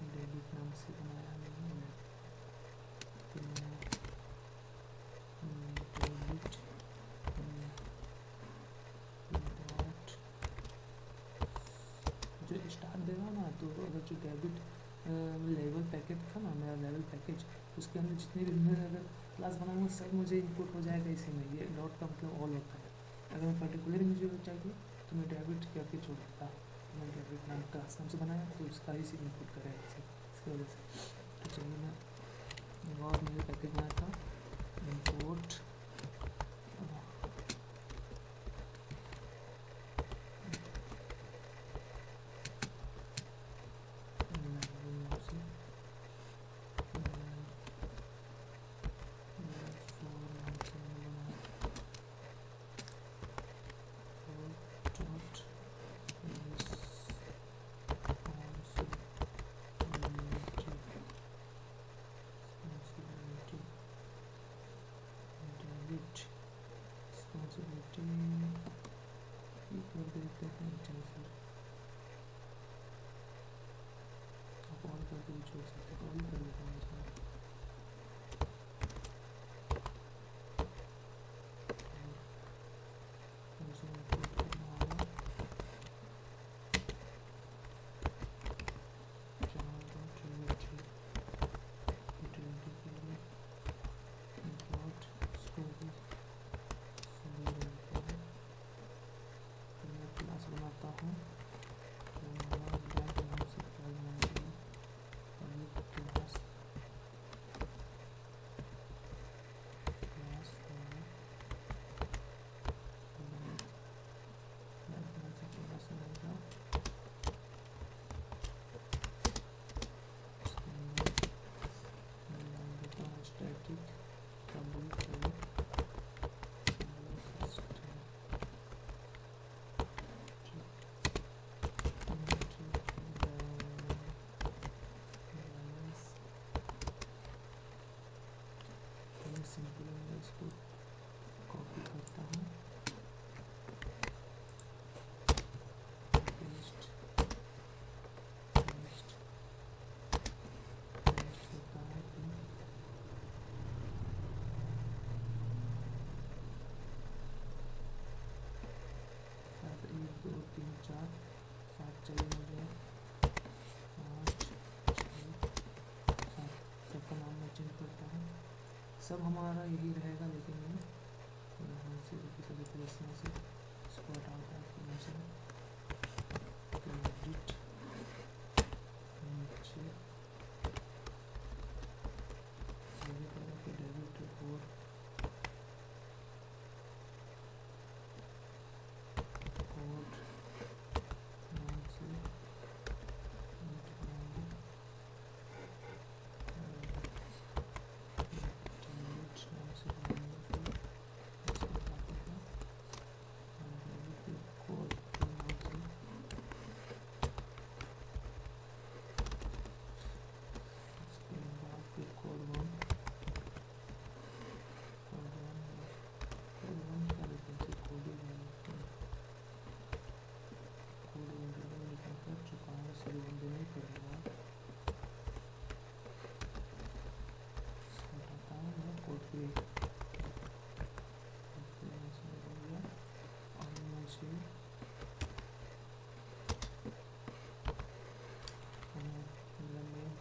डेबिट नाम से बनाया मैंने, फिर मैंने डेबिट डॉट जो स्टार्ट देगा ना, तो अगर जो डेबिट लेवल पैकेज था ना मेरा लेवल पैकेज, उसके अंदर जितने भी मैंने अगर क्लास बनाऊंगा सब मुझे इनपुट हो जाएगा इसी में। ये डॉट का मतलब ऑल होता है। अगर मैं पर्टिकुलर मुझे चाहिए तो मैं डेबिट करके छोड़ देता, तो मैं डेबिट नाम क्लास नाम से बनाया तो उसका ही से इनपुट करेगा इसे, इसकी वजह से। तो चलिए मैं और मुझे पैकेज बनाया था इंपोर्ट रिस्पॉन्सिबिलिटी कर देते हैं, चलो फिर आप ऑन करके भी छोड़ सकते हैं, ऑन कर देते हैं इसमें। बनाता हूँ तो बैंक नाम से क्लास बनाएंगे, और ये क्लास सब हमारा यही रहेगा, लेकिन यहाँ से सभी प्लेसमेंट से इसको हटाता है यहाँ से क्रेडिट नीचे सभी तरह के डेबिट और कोड नाम से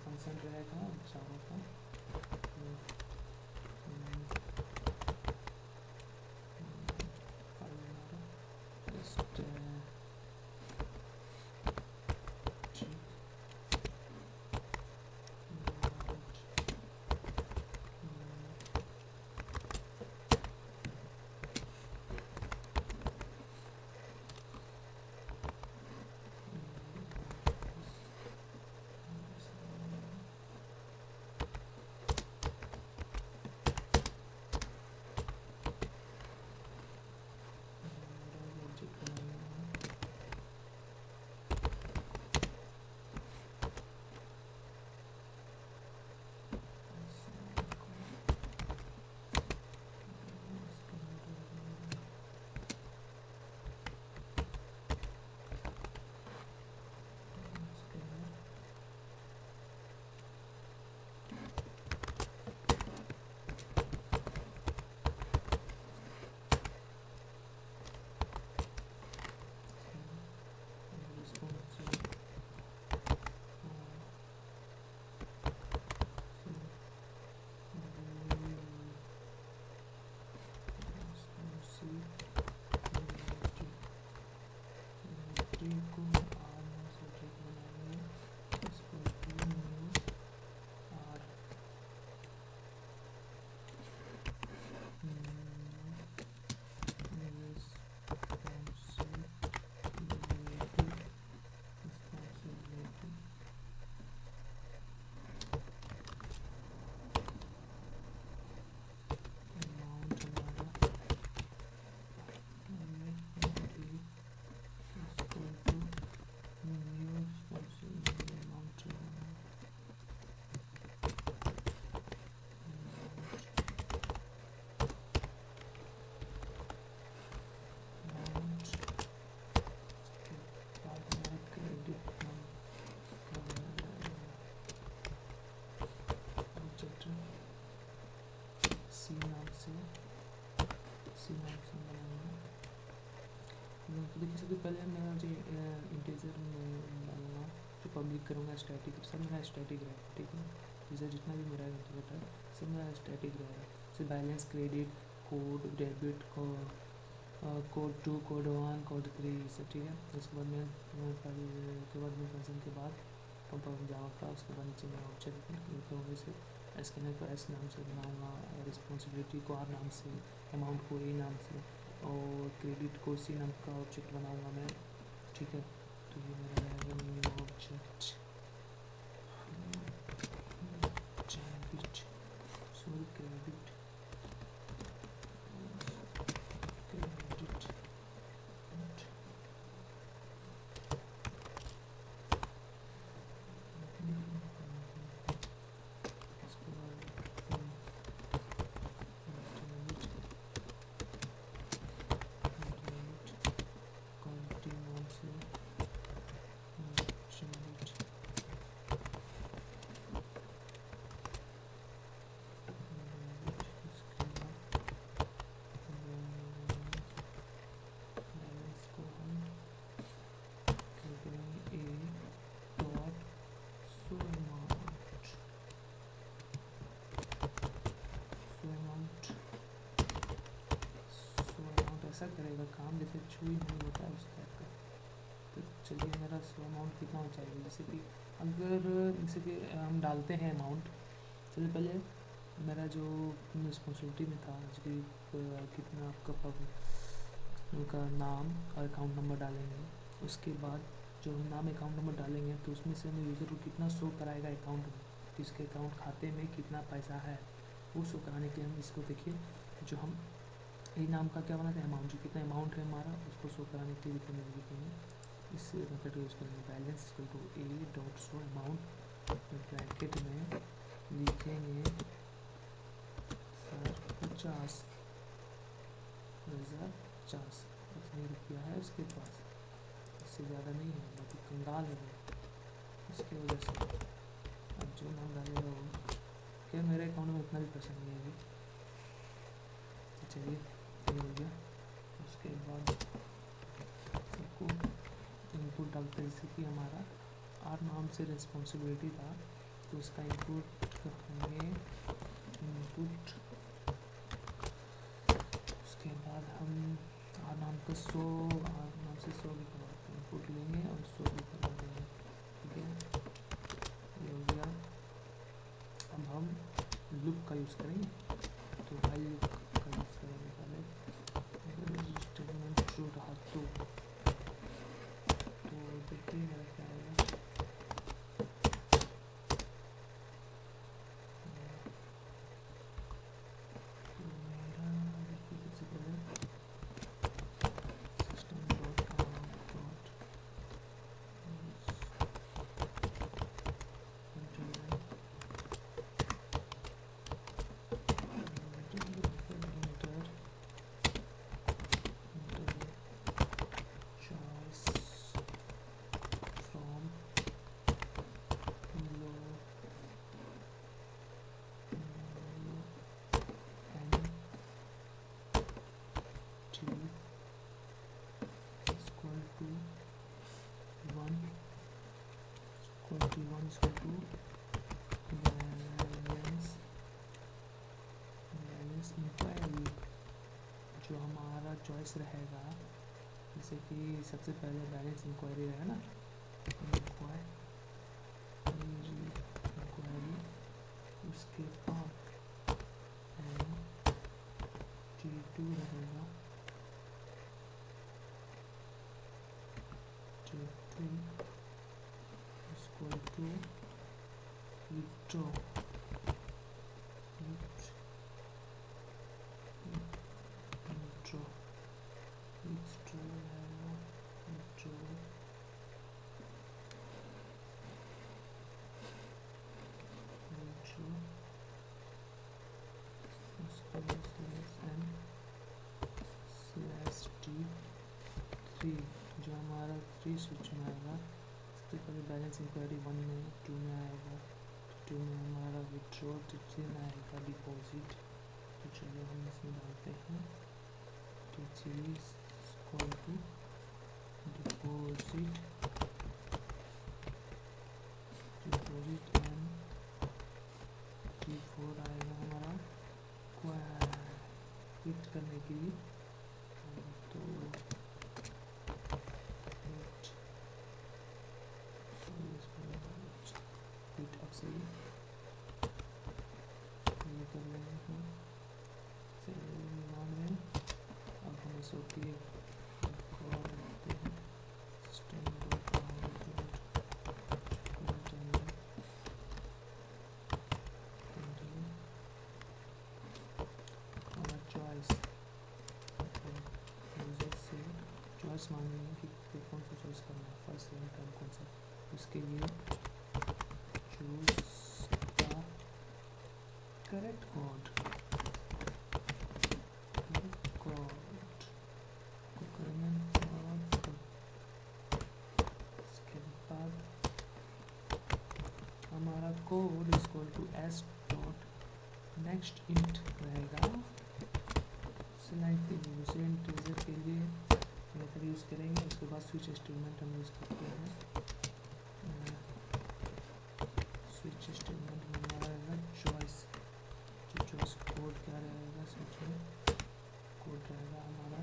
फंक्शन रहेगा चारों का तो देखिए सबसे पहले मैं मुझे इंटीजर में डालना जो पब्लिक करूँगा स्टैटिक, सब मेरा स्टैटिक रहेगा, ठीक है। यूज़र जितना भी मेरा इंटीजर है सब मेरा स्टैटिक रहेगा। जैसे balance, credit, code, debit, code 2, code 1, code 3 सब, ठीक है। उसके बाद में फंक्शन के बाद पंप जावा का, उसके बाद नीचे मेरा ऑब्जेक्ट करूँगा इसे स्कैनर को एस नाम से बनाऊँगा, रिस्पॉन्सिबिलिटी को आर नाम से, अमाउंट को ए नाम से और क्रेडिट को सी नाम का ऑब्जेक्ट बनाऊंगा मैं, ठीक है। तो ये मेरा रहेगा new object debit, sorry credit, कुछ भी नहीं होता है उस टाइप का। तो चलिए मेरा सो अमाउंट कितना हो जाएगा, जैसे कि अगर जैसे कि हम डालते हैं अमाउंट, सबसे पहले मेरा जो रिस्पॉन्सिबिलिटी में था जो कि कितना आपका उनका नाम और अकाउंट नंबर डालेंगे। उसके बाद जो हम नाम अकाउंट नंबर डालेंगे तो उसमें से हमें यूज़र को कितना शो कराएगा अकाउंट में, किसके अकाउंट खाते में कितना पैसा है, वो शो कराने के लिए हम इसको देखिए जो हम ये नाम का क्या बनाते हैं अमाउंट, जो कितना अमाउंट है हमारा उसको शो कराने के लिए लिखेंगे इस मेथड का यूज़ करेंगे। Balance equal to a dot show amount, bracket में लिखेंगे सर 50,000 इतनी रुपया है उसके पास, इससे ज़्यादा नहीं है, बाकी कंगाल है वो, इसकी वजह से अब जो नाम डालेगा वो क्या, मेरे अकाउंट में उतना भी पैसा नहीं है अभी। चलिए ये हो गया। उसके बाद सबको इनपुट डालते हैं, जैसे कि हमारा आर नाम से रिस्पॉन्सिबिलिटी था तो उसका इनपुट करेंगे इनपुट। उसके बाद हम आर नाम का आर नाम से 100 लिखवा इनपुट लेंगे और 100 लिखवा देंगे, ठीक है ये हो गया। अब हम लूप का यूज़ करेंगे, तो वाइल लूप का यूज़ करेंगे पहले। अगर स्टेटमेंट ट्रू रहा तो देखते हैं क्या आएगा। तो मेरा देखिए सबसे पहले system dot out dot balance inquiry जो हमारा चॉइस रहेगा, जैसे कि सबसे पहले बैलेंस इंक्वायरी रहेगा ना, इंक्वायरी उसके बाद T2 रहेगा, T3 equal to withdraw T3 जो हमारा 3 स्विच में आएगा। सबसे पहले बैलेंस इंक्वायरी 1 में 2 में आएगा, 2 में हमारा विड्रॉ, 3 में आएगा डिपॉजिट। तो चलिए हम इसमें डालते हैं T3 equal to deposit and T4 आएगा हमारा क्विट करने के लिए। तो क्विट अब से ये कर लेंगे हम सेल में। अब हम इस ओके चॉइस मांगेंगे कि कौन सा चॉइस करना है, फर्स्ट सेकंड टर्म कौन सा, उसके लिए चूज द करेक्ट कोड उसके बाद हमारा code equal to s dot next int रहेगा। सिलेक्ट दूसरे इंटीजर के लिए मेथड यूज़ करेंगे। उसके बाद स्विच स्टेटमेंट हम यूज़ करते हैं। स्विच स्टेटमेंट में हमारा रहेगा चॉइस, जो चॉइस कोड क्या रहेगा, स्विच में कोड रहेगा हमारा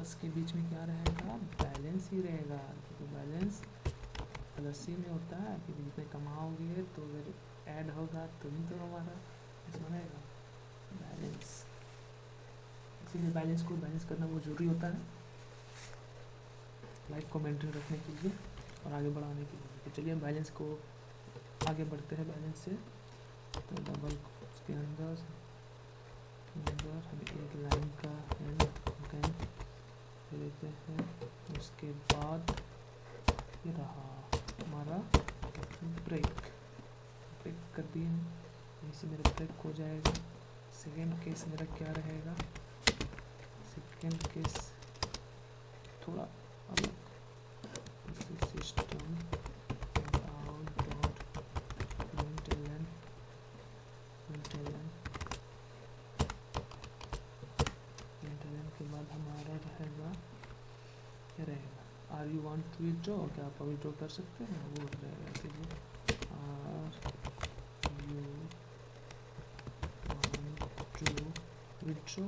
10 के बीच में क्या रहेगा, बैलेंस ही रहेगा, क्योंकि बैलेंस प्लस ही में होता है कि जितने कमाओगे तो अगर ऐड होगा तो ही तो हमारा बनेगा बैलेंस। इसीलिए बैलेंस को बैलेंस करना बहुत ज़रूरी होता है लाइफ को मेंटेन रखने के लिए और आगे बढ़ाने के लिए। तो चलिए हम बैलेंस को आगे बढ़ते हैं बैलेंस से। तो डबल उसके अंदर हम एक लाइन का एंड दे देते हैं। उसके बाद ये रहा हमारा ब्रेक कर दिए हैं, यहीं से मेरा ब्रेक हो जाएगा। सेकेंड केस मेरा क्या रहेगा, सेकेंड केस थोड़ा अलग, सिस्टम आउट डॉट प्रिंटलन के बाद हमारा रहेगा क्या रहेगा, are you want to withdraw, क्या आप विड्रॉ कर सकते हैं, वो रहेगा। इसीलिए are you want to withdraw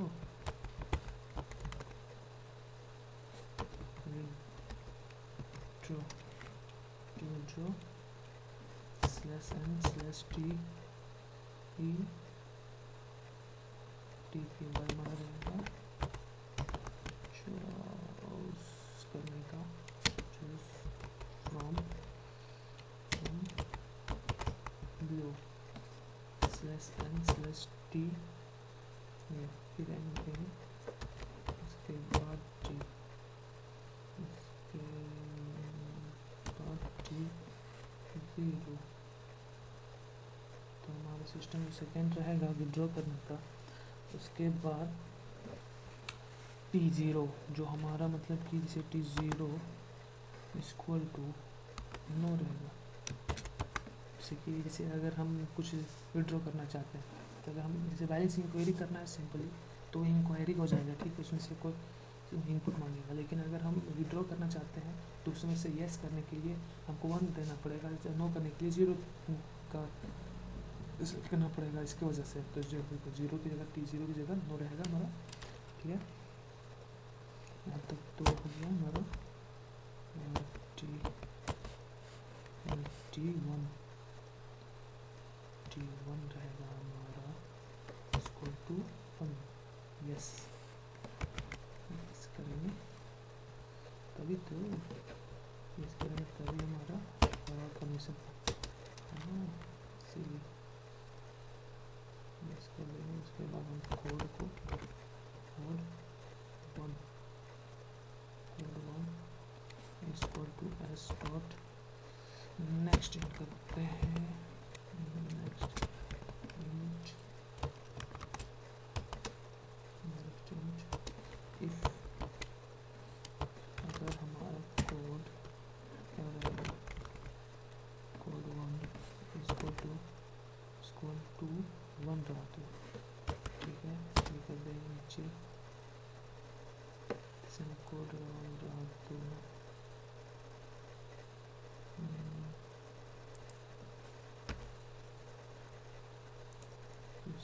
slash n slash t e t के बाद हमारा रहेगा चूज करने का, choose from below slash n slash t, फिर एन लिखेंगे, उसके बाद टी, उसके बाद टी ज़ीरो। तो हमारा सिस्टम जो सेकेंड रहेगा विड्रॉ करने का, उसके बाद T0 जो हमारा मतलब कि जैसे T0 इक्वल टू नो रहेगा। जैसे कि जैसे अगर हम कुछ विड्रॉ करना चाहते हैं तो अगर हम जैसे बैलेंस इंक्वायरी करना है सिंपली तो इंक्वायरी हो जाएगा, ठीक है, उसमें से कोई इनपुट मांगेगा। लेकिन अगर हम विड्रॉ करना चाहते हैं तो उसमें से येस करने के लिए हमको 1 देना पड़ेगा, नो करने के लिए 0 का करना पड़ेगा। इसकी वजह से तो 0 की जगह T0 की जगह नो रहेगा हमारा, ठीक है। यहाँ तक तो हो गया हमारा T1 रहेगा हमारा इक्वल टू 1, यस करेंगे तभी तो, यस करेंगे तभी हमारा परमिशन इसीलिए यस कर देंगे। उसके बाद हम कोड को code 1 equal to s dot next int करते हैं, नेक्स्ट इंट इफ अगर हमारा कोड क्या रहेगा, कोड 1 इक्वल टू 1 रहा तो ठीक है, ये कर देंगे नीचे कोड 1 रहा तो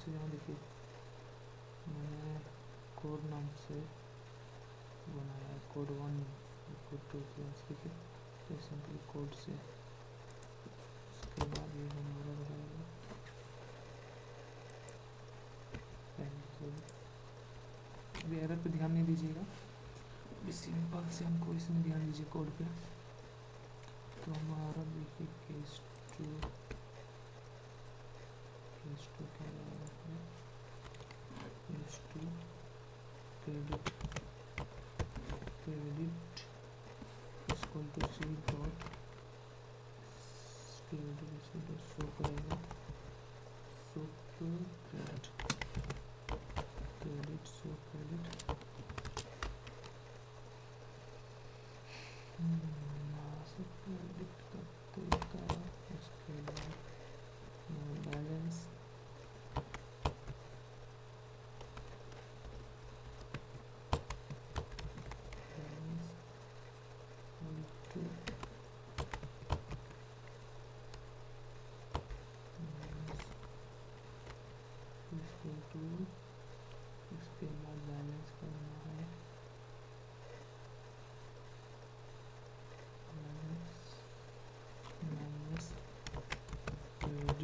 यहाँ देखिए मैंने कोड नाम से बनाया कोड 1 कोड 2 देखिए तो सिंपली कोड से। उसके बाद ये हमारा रहेगा अभी एरर पे ध्यान नहीं दीजिएगा, अभी सिंपल से हमको इसमें ध्यान दीजिए कोड पे। तो हमारा देखिए केस टू क्या रहेगा, case two credit equal to C dot show करेगा, show credit show credit credit का तरीका। उसके बाद बैलेंस उसके बाद बैलेंस करना है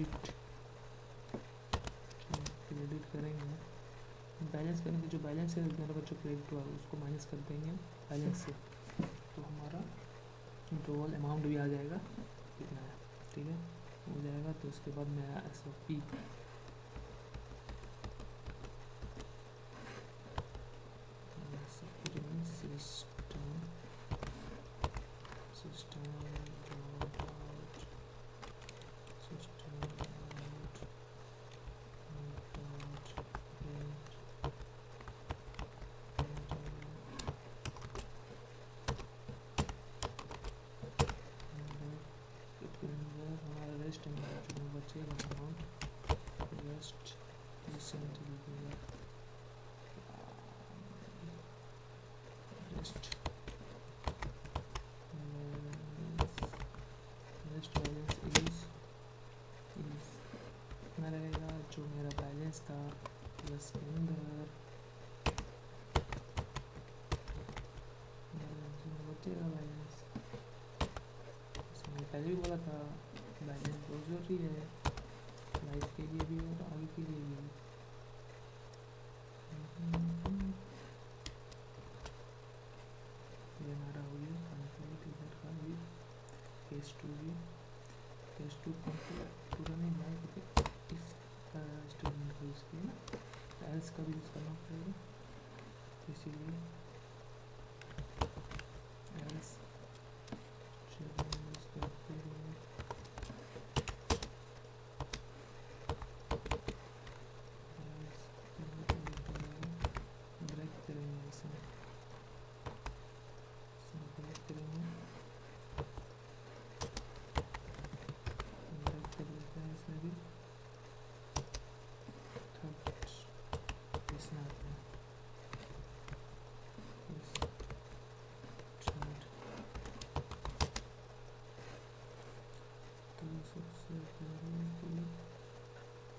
क्रेडिट क्रेडिट करेंगे, बैलेंस करेंगे, जो बैलेंस है मेरे पास जो क्रेडिट हुआ उसको माइनस कर देंगे बैलेंस से, तो हमारा टोटल अमाउंट भी आ जाएगा कितना है, ठीक है हो जाएगा। तो उसके बाद मैं SOP सिस्टम हमारा रेस्ट बचेगा amount rest rest rest balance is कितना रहेगा, जो मेरा बैलेंस था प्लस के अंदर बचेगा बैलेंस। मैंने पहले भी बोला था बैलेंस बहुत ज़रूरी है लाइफ के लिए भी और आगे के लिए भी। ये हमारा हो गया कंप्लीट, इधर का भी केस 2 भी, केस 2 कंप्लीट पूरा नहीं हुआ क्योंकि इस स्टेटमेंट को यूज़ किया ना, एल्स का भी यूज़ करना पड़ेगा, इसीलिए एल्स यूज़ करते हुए ब्रेक करेंगे, इसमें ब्रेक करेंगे, ब्रेक कर लेते हैं इसमें भी। थर्ड इसमें आते हैं, इस थर्ड तो सबसे पहले कि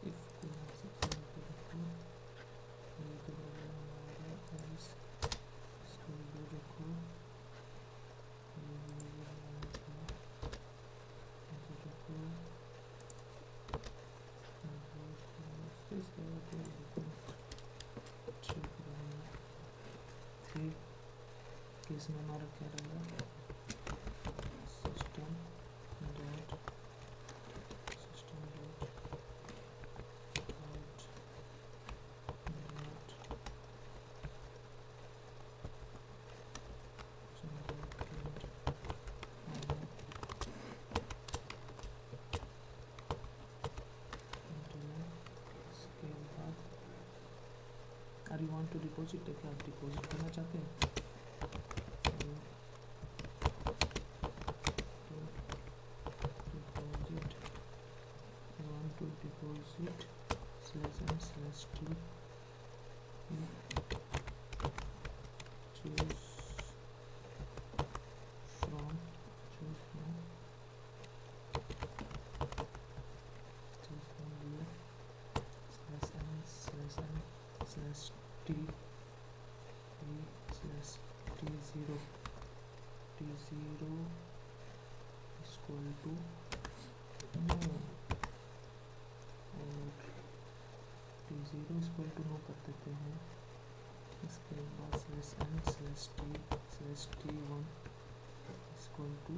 इफ को सबसे पहले रखो, ये तो हमारा एल्स, इसको इधर रखो, ये हमारा इधर रखो, इसके बाद चेक करेंगे फिर कि इसमें हमारा क्या रहेगा, system dot out are you want to deposit, क्या आप डिपॉजिट करना चाहते हैं, deposit want to deposit /n/t choose from here /n/t t0 is equal to no, और t0 is equal to no कर देते हैं। इसके बाद /n/t/t1 is equal to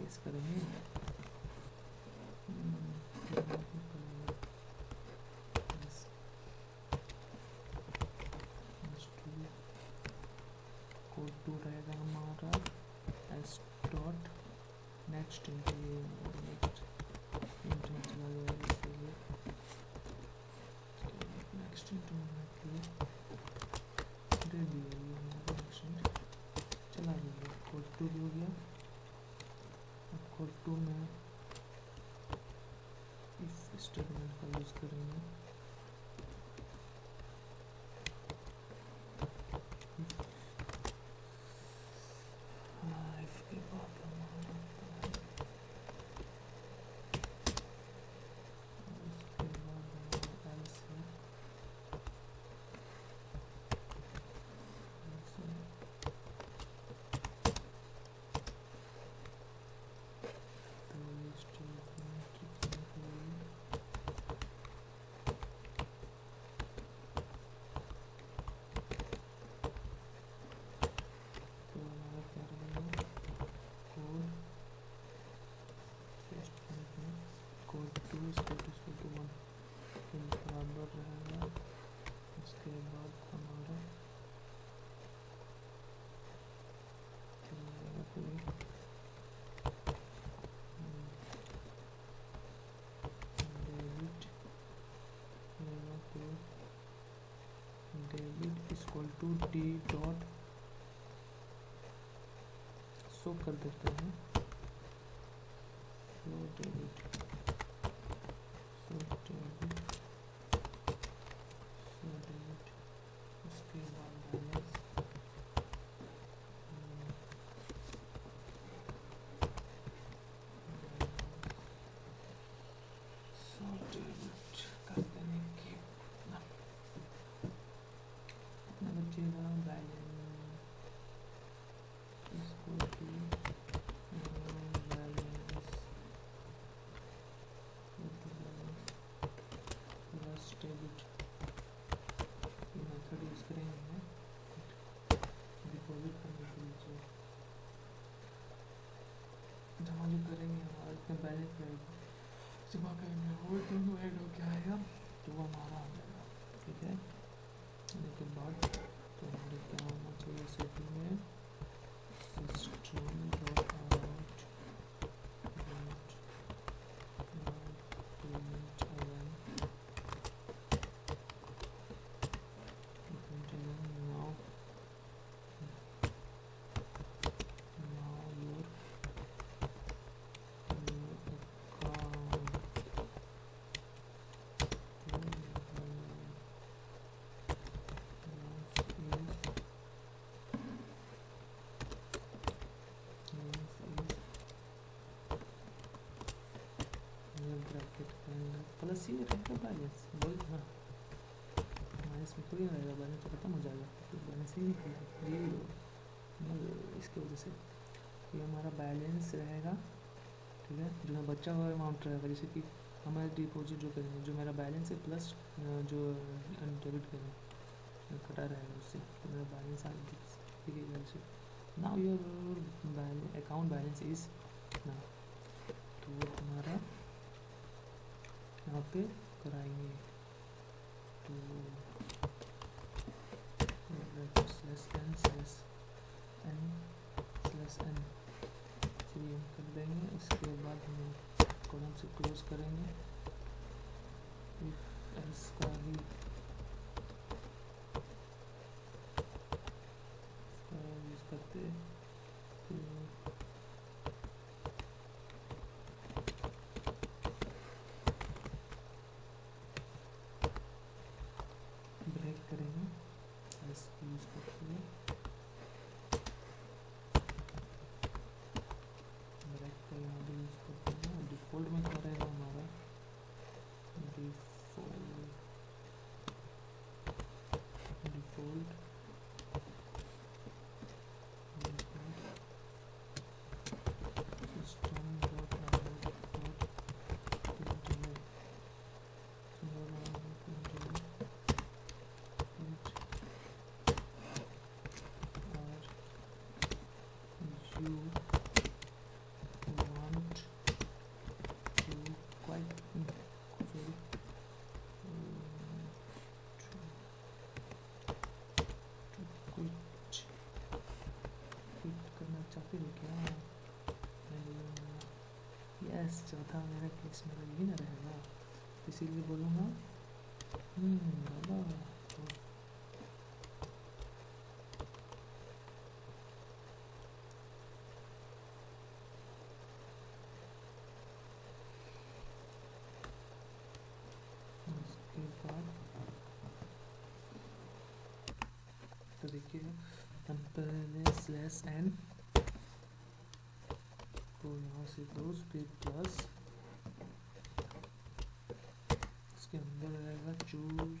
yes करेंगे, कोड 2 रहेगा हमारा s dot next into next into चला जाएगा, इसलिए नेक्स्ट इंटू दे दिया ये हमारा नेक्स्ट चला गया, कोड 2 भी हो गया। अब कोड 2 में इफ स्टेटमेंट का यूज़ करेंगे, इफ के बाद हमारा उसके बाद हमारा एल्स है, तो ये statement to D dot show कर देते हैं, show debit, show debit, show debit, उसके बाद बैलेंस, शो डेबिट कर देने के अपना बचेगा बैलेंस, इसको भी बैलेंस प्लस डेबिट, ये मेथड यूज़ करेंगे हम डिपॉजिट करने के लिए, जहाँ जो करेंगे हमारा इतना बैलेंस रहेगा, जमा करेंगे वो दोनों ऐड हो के आएगा तो वो हमारा आ जाएगा। ठीक है, आने के बाद तो हमारे क्या होना चाहिए सेटिंग में, system dot out payment now your bracket के अंदर प्लस ही रहेगा बैलेंस, बोल ना माइनस में थोड़ी रहेगा, बैलेंस तो खत्म हो जाएगा, तो बैलेंस ही नहीं जीरो, इसकी वजह से ये हमारा बैलेंस रहेगा। ठीक है, जो मैं बचा हुआ अमाउंट रहेगा, जैसे कि हमारे डिपॉजिट जो करेंगे, जो मेरा बैलेंस है प्लस जो डेबिट करें कटा रहेगा उससे, तो मेरा बैलेंस आ दिखेगा उसे। Now your account balance is ना, तो वो हमारा यहाँ पे कराएंगे, तो slash n slash n slash n चलिए हम कर देंगे। उसके बाद हम कॉलम से क्लोज करेंगे, इफ एल्स का ही यूज़ करते ब्रेक करेंगे, एस यूज़ करते हैं ब्रेक का यहाँ भी यूज़ करते हैं। डिफ़ॉल्ट में क्या रहेगा हमारा, default system dot you want to quite sorry to quit करना चाहते हो क्या? यस, चौथा मेरा केस मेरा यही ना रहेगा, इसीलिए बोलूँगा बाबा तो उसके बाद तो देखिए हम पहले स्लैश एन को यहाँ से क्लोज फिर प्लस, इसके अंदर रहेगा चूज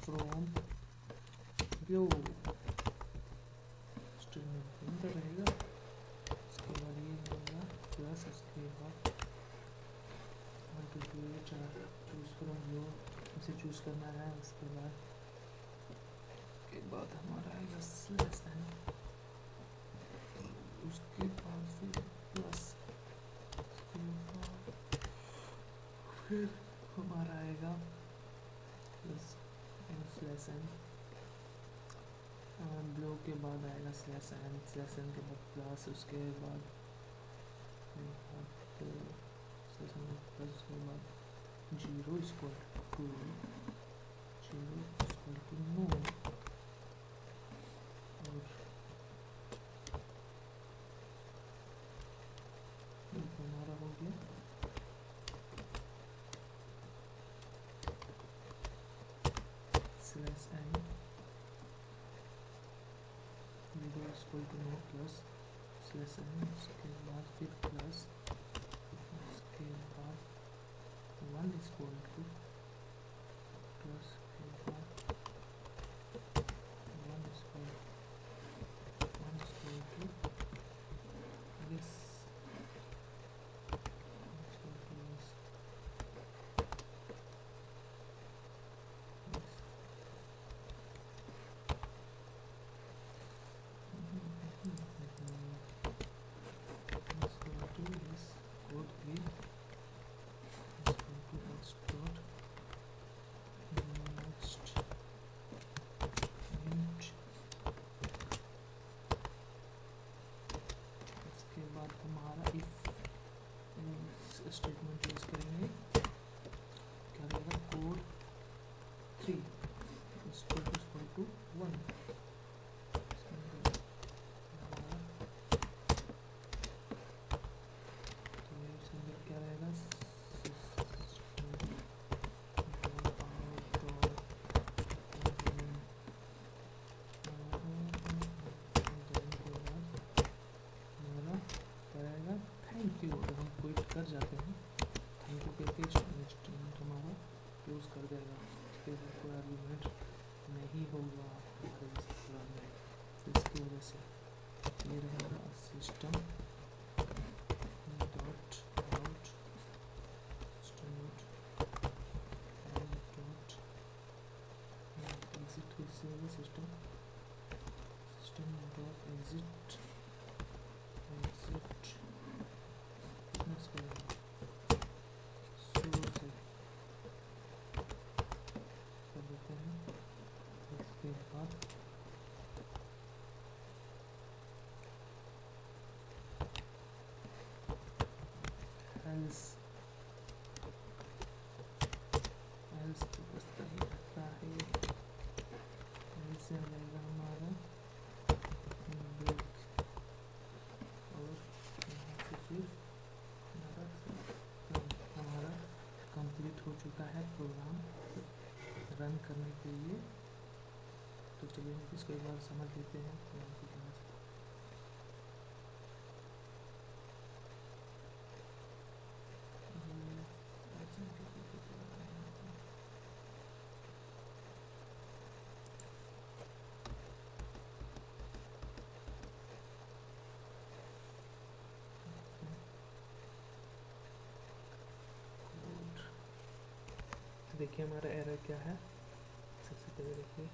फ्रॉम व्यू, स्ट्रिंग अंदर रहेगा। उसके बाद ये रहेगा प्लस, उसके बाद चूज फ्रॉम व्यू इसे चूज करना है। उसके बाद हमारा आएगा स्लैश एन, उसके बाद फिर प्लस, उसके बाद फिर हमारा आएगा प्लस स्लैश एन, ब्लॉक के बाद आएगा स्लैश एन के बाद प्लस, उसके बाद स्लैश एन प्लस, उसके बाद zero equal to zero equal to no, और ये हमारा हो गया slash n video equal to no plus slash n, उसके बाद फिर प्लस, उसके बाद 1 इक्वल टू प्लस के बाद 1 equal to this statement use करेंगे, क्या रहेगा कोड 3 इक्वल टू 1, तो इसके अंदर क्या रहेगा थैंक यू। अगर हम क्विट कर जाते हैं थैंक यू पैकेज इंस्टॉलमेंट हमारा क्लोज कर देगा, फिर कोई आर्गुमेंट नहीं होगा हमारे इस प्रोग्राम में। तो इसकी वजह से ये रहेगा system dot out system dot exit, किससे होगा सिस्टम डॉट एग्जिट शुरू से कर देते हैं। इसके बाद एल्स तो बचता ही रहता है, ऐसे रहेगा हमारा ब्रेक, और यहाँ से फिर हमारा कंप्लीट हो चुका है प्रोग्राम रन करने के लिए। तो चलिए इसको एक बार समझ लेते हैं प्रोग्राम को करना। देखिए हमारा एरर क्या है। सबसे पहले देखिए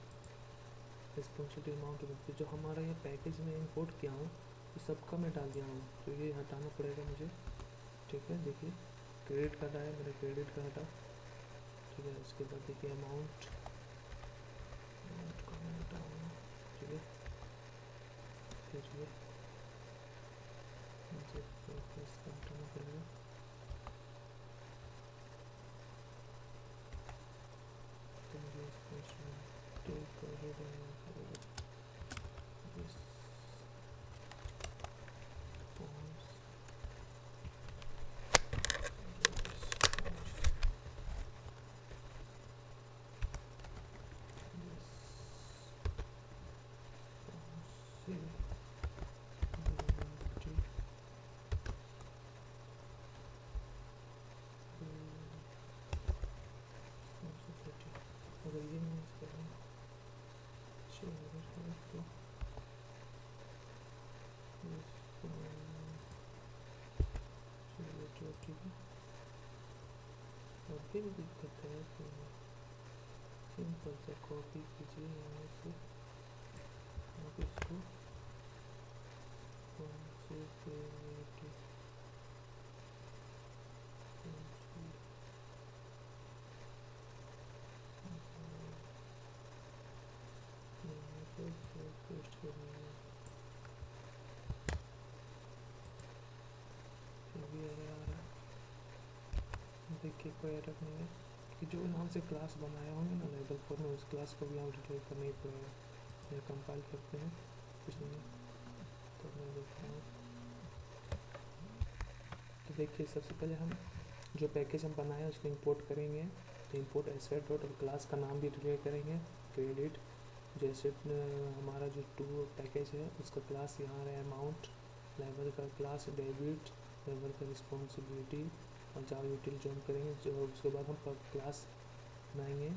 रिस्पॉन्सिबिलिटी अमाउंट में जो हमारा ये पैकेज में इंपोर्ट किया हूँ तो सबका मैं डाल दिया हूँ, तो ये हटाना पड़ेगा मुझे। ठीक है, देखिए क्रेडिट कार्ड आया, मेरा क्रेडिट कार्ड हटा। ठीक है, उसके बाद देखिए अमाउंट को मैं हटाऊँगा। ठीक है, फिर ये मुझे इसका हटाना पड़ेगा। अगर ये मैं इसका ठीक है, और फिर दिक्कत है तो सिंपल सा कॉपी कीजिए यहाँ से, आप इसको पेस्ट करेंगे। फिर भी एरर आ रहा है, देखिए कोई एरर नहीं है। कि जो नाम से क्लास बनाया होंगे ना लेवल 4 में, उस क्लास को भी हम डिक्लेयर करना ही पड़ेगा। यह कंपाइल करते हैं, कुछ नहीं तो मैं देखता हूँ। तो देखिए सबसे पहले हम जो पैकेज हम बनाए उसको इंपोर्ट करेंगे। तो इंपोर्ट एसेट डॉट और क्लास का नाम भी डिक्लेयर करेंगे क्रेडिट। जैसे हमारा जो टू पैकेज है उसका क्लास यहाँ है अमाउंट, लेवल का क्लास डेबिट, लेवल का रिस्पॉन्सिबिलिटी और जावा यूटिल ज्वाइन करेंगे। जो उसके बाद हम क्लास बनाएंगे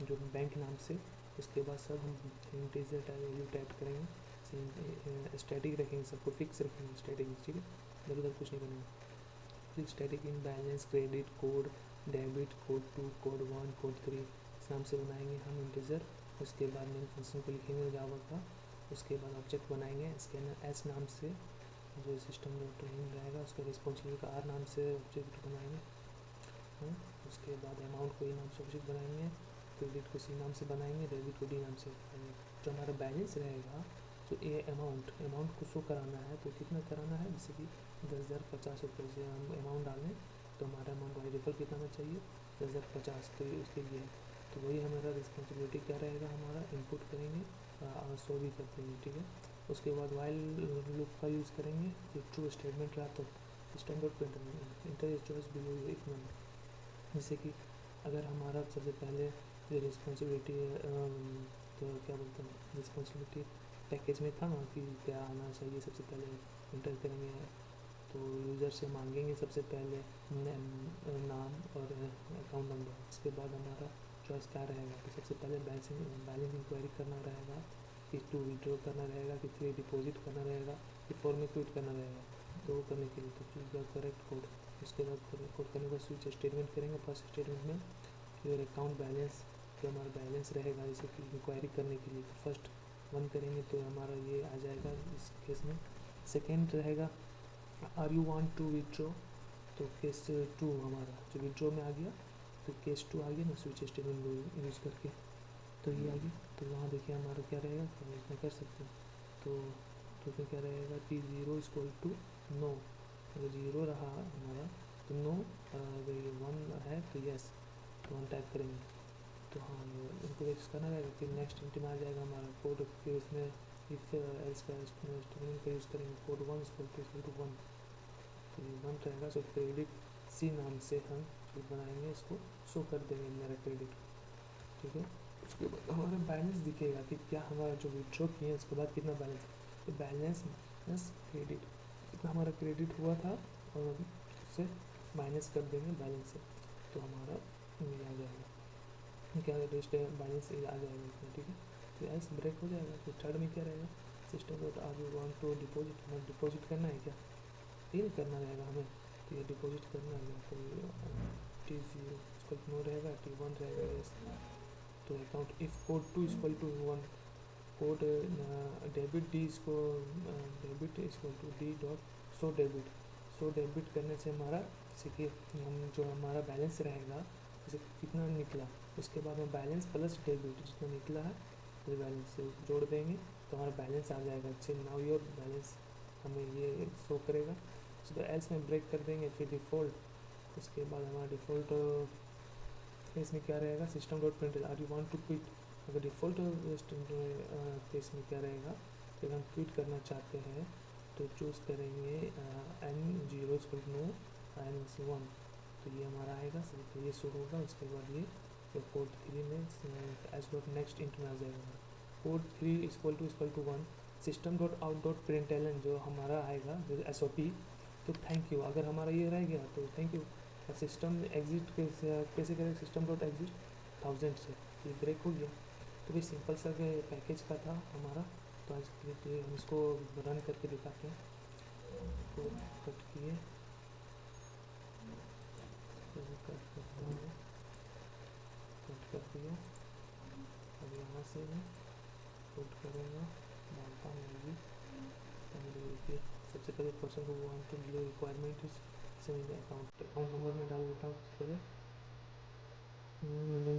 जो बैंक नाम से। उसके बाद सब हम इंटीजर वैल्यू टाइप करेंगे, स्टैटिक रखेंगे, सबको फिक्स रखेंगे स्टैटिक, ठीक है, इधर उधर कुछ नहीं करेंगे। फिर static in balance credit code debit code 2 code 1 code 3 इस नाम से बनाएंगे हम इंटीजर। उसके बाद मेन फंक्शन को लिखेंगे जावा का। उसके बाद ऑब्जेक्ट बनाएंगे स्कैनर एस नाम से, जो सिस्टम डॉट इन रहेगा। उसका रिस्पॉन्सिबिलिटी का आर नाम से ऑब्जेक्ट बनाएंगे। उसके बाद अमाउंट को ई नाम से ऑब्जेक्ट बनाएंगे, क्रेडिट को सी नाम से बनाएंगे, डेबिट को डी नाम से बनाएंगे। जो हमारा बैलेंस रहेगा तो ये अमाउंट को शो कराना है, तो कितना कराना है, जैसे कि 10,050 रुपये से हम अमाउंट डालें तो हमारा अमाउंट बाई डिफ़ॉल्ट कितना होना चाहिए 10,050, तो उसके लिए तो वही हमारा रिस्पॉन्सिबिलिटी क्या रहेगा, हमारा इनपुट करेंगे और शो भी कर देंगे, ठीक है। उसके बाद वाइल लूप का यूज़ करेंगे। ये ट्रू स्टेटमेंट रहा तो system dot print inter choice below equal, जैसे कि अगर हमारा सबसे पहले जो रिस्पॉन्सिबिलिटी तो क्या बोलते हैं रिस्पॉन्सिबिलिटी पैकेज में था ना कि क्या आना चाहिए, सबसे पहले इंटर करेंगे। तो यूज़र से मांगेंगे सबसे पहले नाम और अकाउंट नंबर। उसके बाद हमारा चॉइस क्या रहेगा, तो सबसे पहले बैलेंस इंक्वायरी करना रहेगा, कि 2 विड्रॉ करना रहेगा, कि 3 डिपॉजिट करना रहेगा, कि 4 में क्विट करना रहेगा। तो वो करने के लिए तो चूज द करेक्ट कोड। उसके बाद कोड करने का स्विच स्टेटमेंट करेंगे। फर्स्ट स्टेटमेंट में योर अकाउंट बैलेंस, जो हमारा बैलेंस रहेगा जैसे कि इंक्वायरी करने के लिए, तो फर्स्ट 1 करेंगे तो हमारा ये आ जाएगा इस केस में। सेकेंड रहेगा are you want to withdraw, तो केस 2 हमारा जो विड्रॉ में आ गया, तो केस 2 आ गया ना स्विच स्टेटमेंट यूज़ करके, तो ये आ गया। तो वहाँ देखिए हमारा क्या रहेगा, तो इसमें कर सकते हैं। तो उसमें क्या रहेगा T0 इक्वल टू नो, अगर 0 रहा हमारा तो नो, अगर 1 है तो यस, तो 1 टाइप करेंगे। तो हाँ इनको वेक्स करना रहेगा। फिर नेक्स्ट इंट में आ जाएगा हमारा कोड, फिर उसमें इफ एल्स का स्टेटमेंट का यूज़ करेंगे। कोड 1 इक्वल टू 1, तो ये 1 रहेगा। सो क्रेडिट सी नाम से हम जो बनाएंगे इसको शो कर देंगे मेरा क्रेडिट, ठीक है। उसके बाद हमारा बैलेंस दिखेगा कि क्या हमारा जो विड्रॉ किए हैं उसके बाद कितना बैलेंस, तो बैलेंस माइनस क्रेडिट, कितना हमारा क्रेडिट हुआ था और उससे माइनस कर देंगे बैलेंस से, तो हमारा ये आ जाएगा, क्या रेस्ट बैलेंस आ जाएगा इसमें, ठीक है। तो एल्स ब्रेक हो जाएगा। तो थर्ड में क्या रहेगा, system dot are you want to deposit, हमें डिपॉजिट करना है क्या, ये करना रहेगा हमें, तो ये डिपॉजिट करना है। तो T0 इसका नो रहेगा, T1 रहेगा यस। तो account if code 2 equal to 1, code debit D इसको debit equal to D dot so debit, so debit करने से हमारा जैसे कि हम जो हमारा बैलेंस रहेगा जैसे कितना निकला, उसके बाद में बैलेंस प्लस डेबिट जितना निकला है उस बैलेंस से जोड़ देंगे तो हमारा बैलेंस आ जाएगा। अच्छे नाउ योर बैलेंस हमें ये शो करेगा। तो एल्स में ब्रेक कर देंगे, फिर डिफ़ॉल्ट। उसके बाद हमारा डिफ़ॉल्ट इसमें क्या रहेगा, system dot print are you want to quit, अगर डिफ़ॉल्ट केस में क्या रहेगा, अगर हम क्विट करना चाहते हैं तो चूज़ करेंगे N0 नो N1, तो ये हमारा आएगा सर, तो ये शो होगा। उसके बाद ये तो कोड 3 में एस डॉट नेक्स्ट इंट में आ जाएगा। Code 3 equal to 1 system dot out dot print l जो हमारा आएगा जो SOP, तो थैंक यू, अगर हमारा ये रह गया तो थैंक यू। सिस्टम एग्जिट कैसे करें, सिस्टम डॉट एग्जिट 1000 से, ये ब्रेक हो गया। तो भी सिंपल सा पैकेज का था हमारा। तो आज हम इसको रन करके दिखाते हैं। तो कट किए, कट करता हूँ, कट कर दिया। अब यहाँ से मैं कोड करूँगा, डालता हूँ अभी। देखिए सबसे पहले क्वेश्चन को want to below requirement is send account number में डाल देता हूँ। सबसे पहले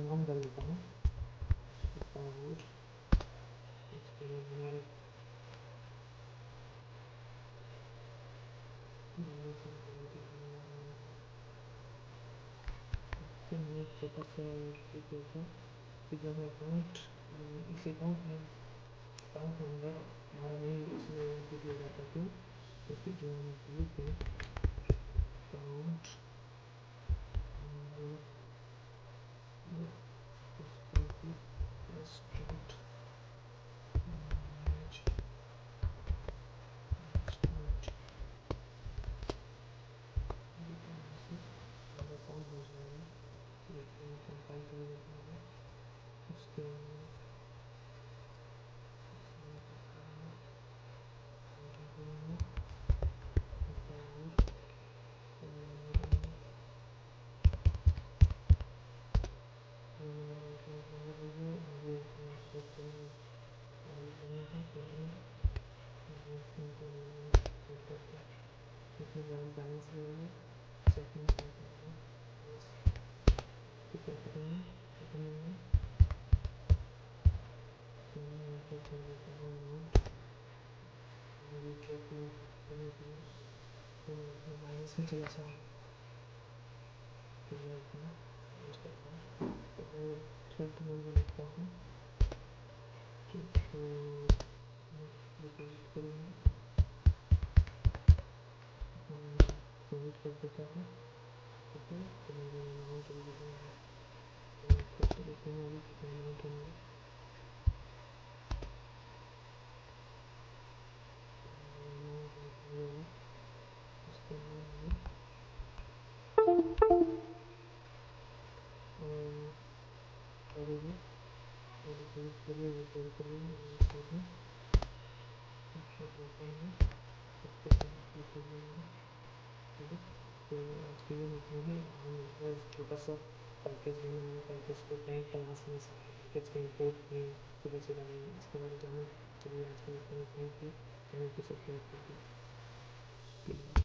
नाम डाल देता हूँ, उसके बाद हमारे फिर मैं एक छोटा सा चीज़ देता हूँ कि जब अकाउंट इस अकाउंट में अकाउंट नंबर हमारा नहीं इसमें इनपुट हो जाता क्यों, क्योंकि जो हम व्यू पे अकाउंट रेस्टोरेंट अकाउंट हो जाएगा, लेकिन कंपाइल कर देते हैं उसके बैलेंस रहेगा सेकंड माइनस में चला जाओ ट्वेंटी नंबर लिखता हूँ डिपोजिट करूँगा, सबमिट कर देता हूँ। ओके, तो मेरा अमाउंट अभी दिखाऊँगा, फिर से देखेंगे अभी कितना अमाउंट है मेरा। उसके बाद करेंगे और डिपोजिट करिए विड्रॉल करिए ठीक है। तो आज के लिए इतना ही, हम छोटा सा पैकेज बनाए, पैकेज को कई क्लास में पैकेज के इंपोर्ट किए, तो कैसे डालेंगे इसके बारे में जाने के लिए आज के लिए इतना ही। थैंक यू, चैनल को सब्सक्राइब कर दीजिए प्लीज़।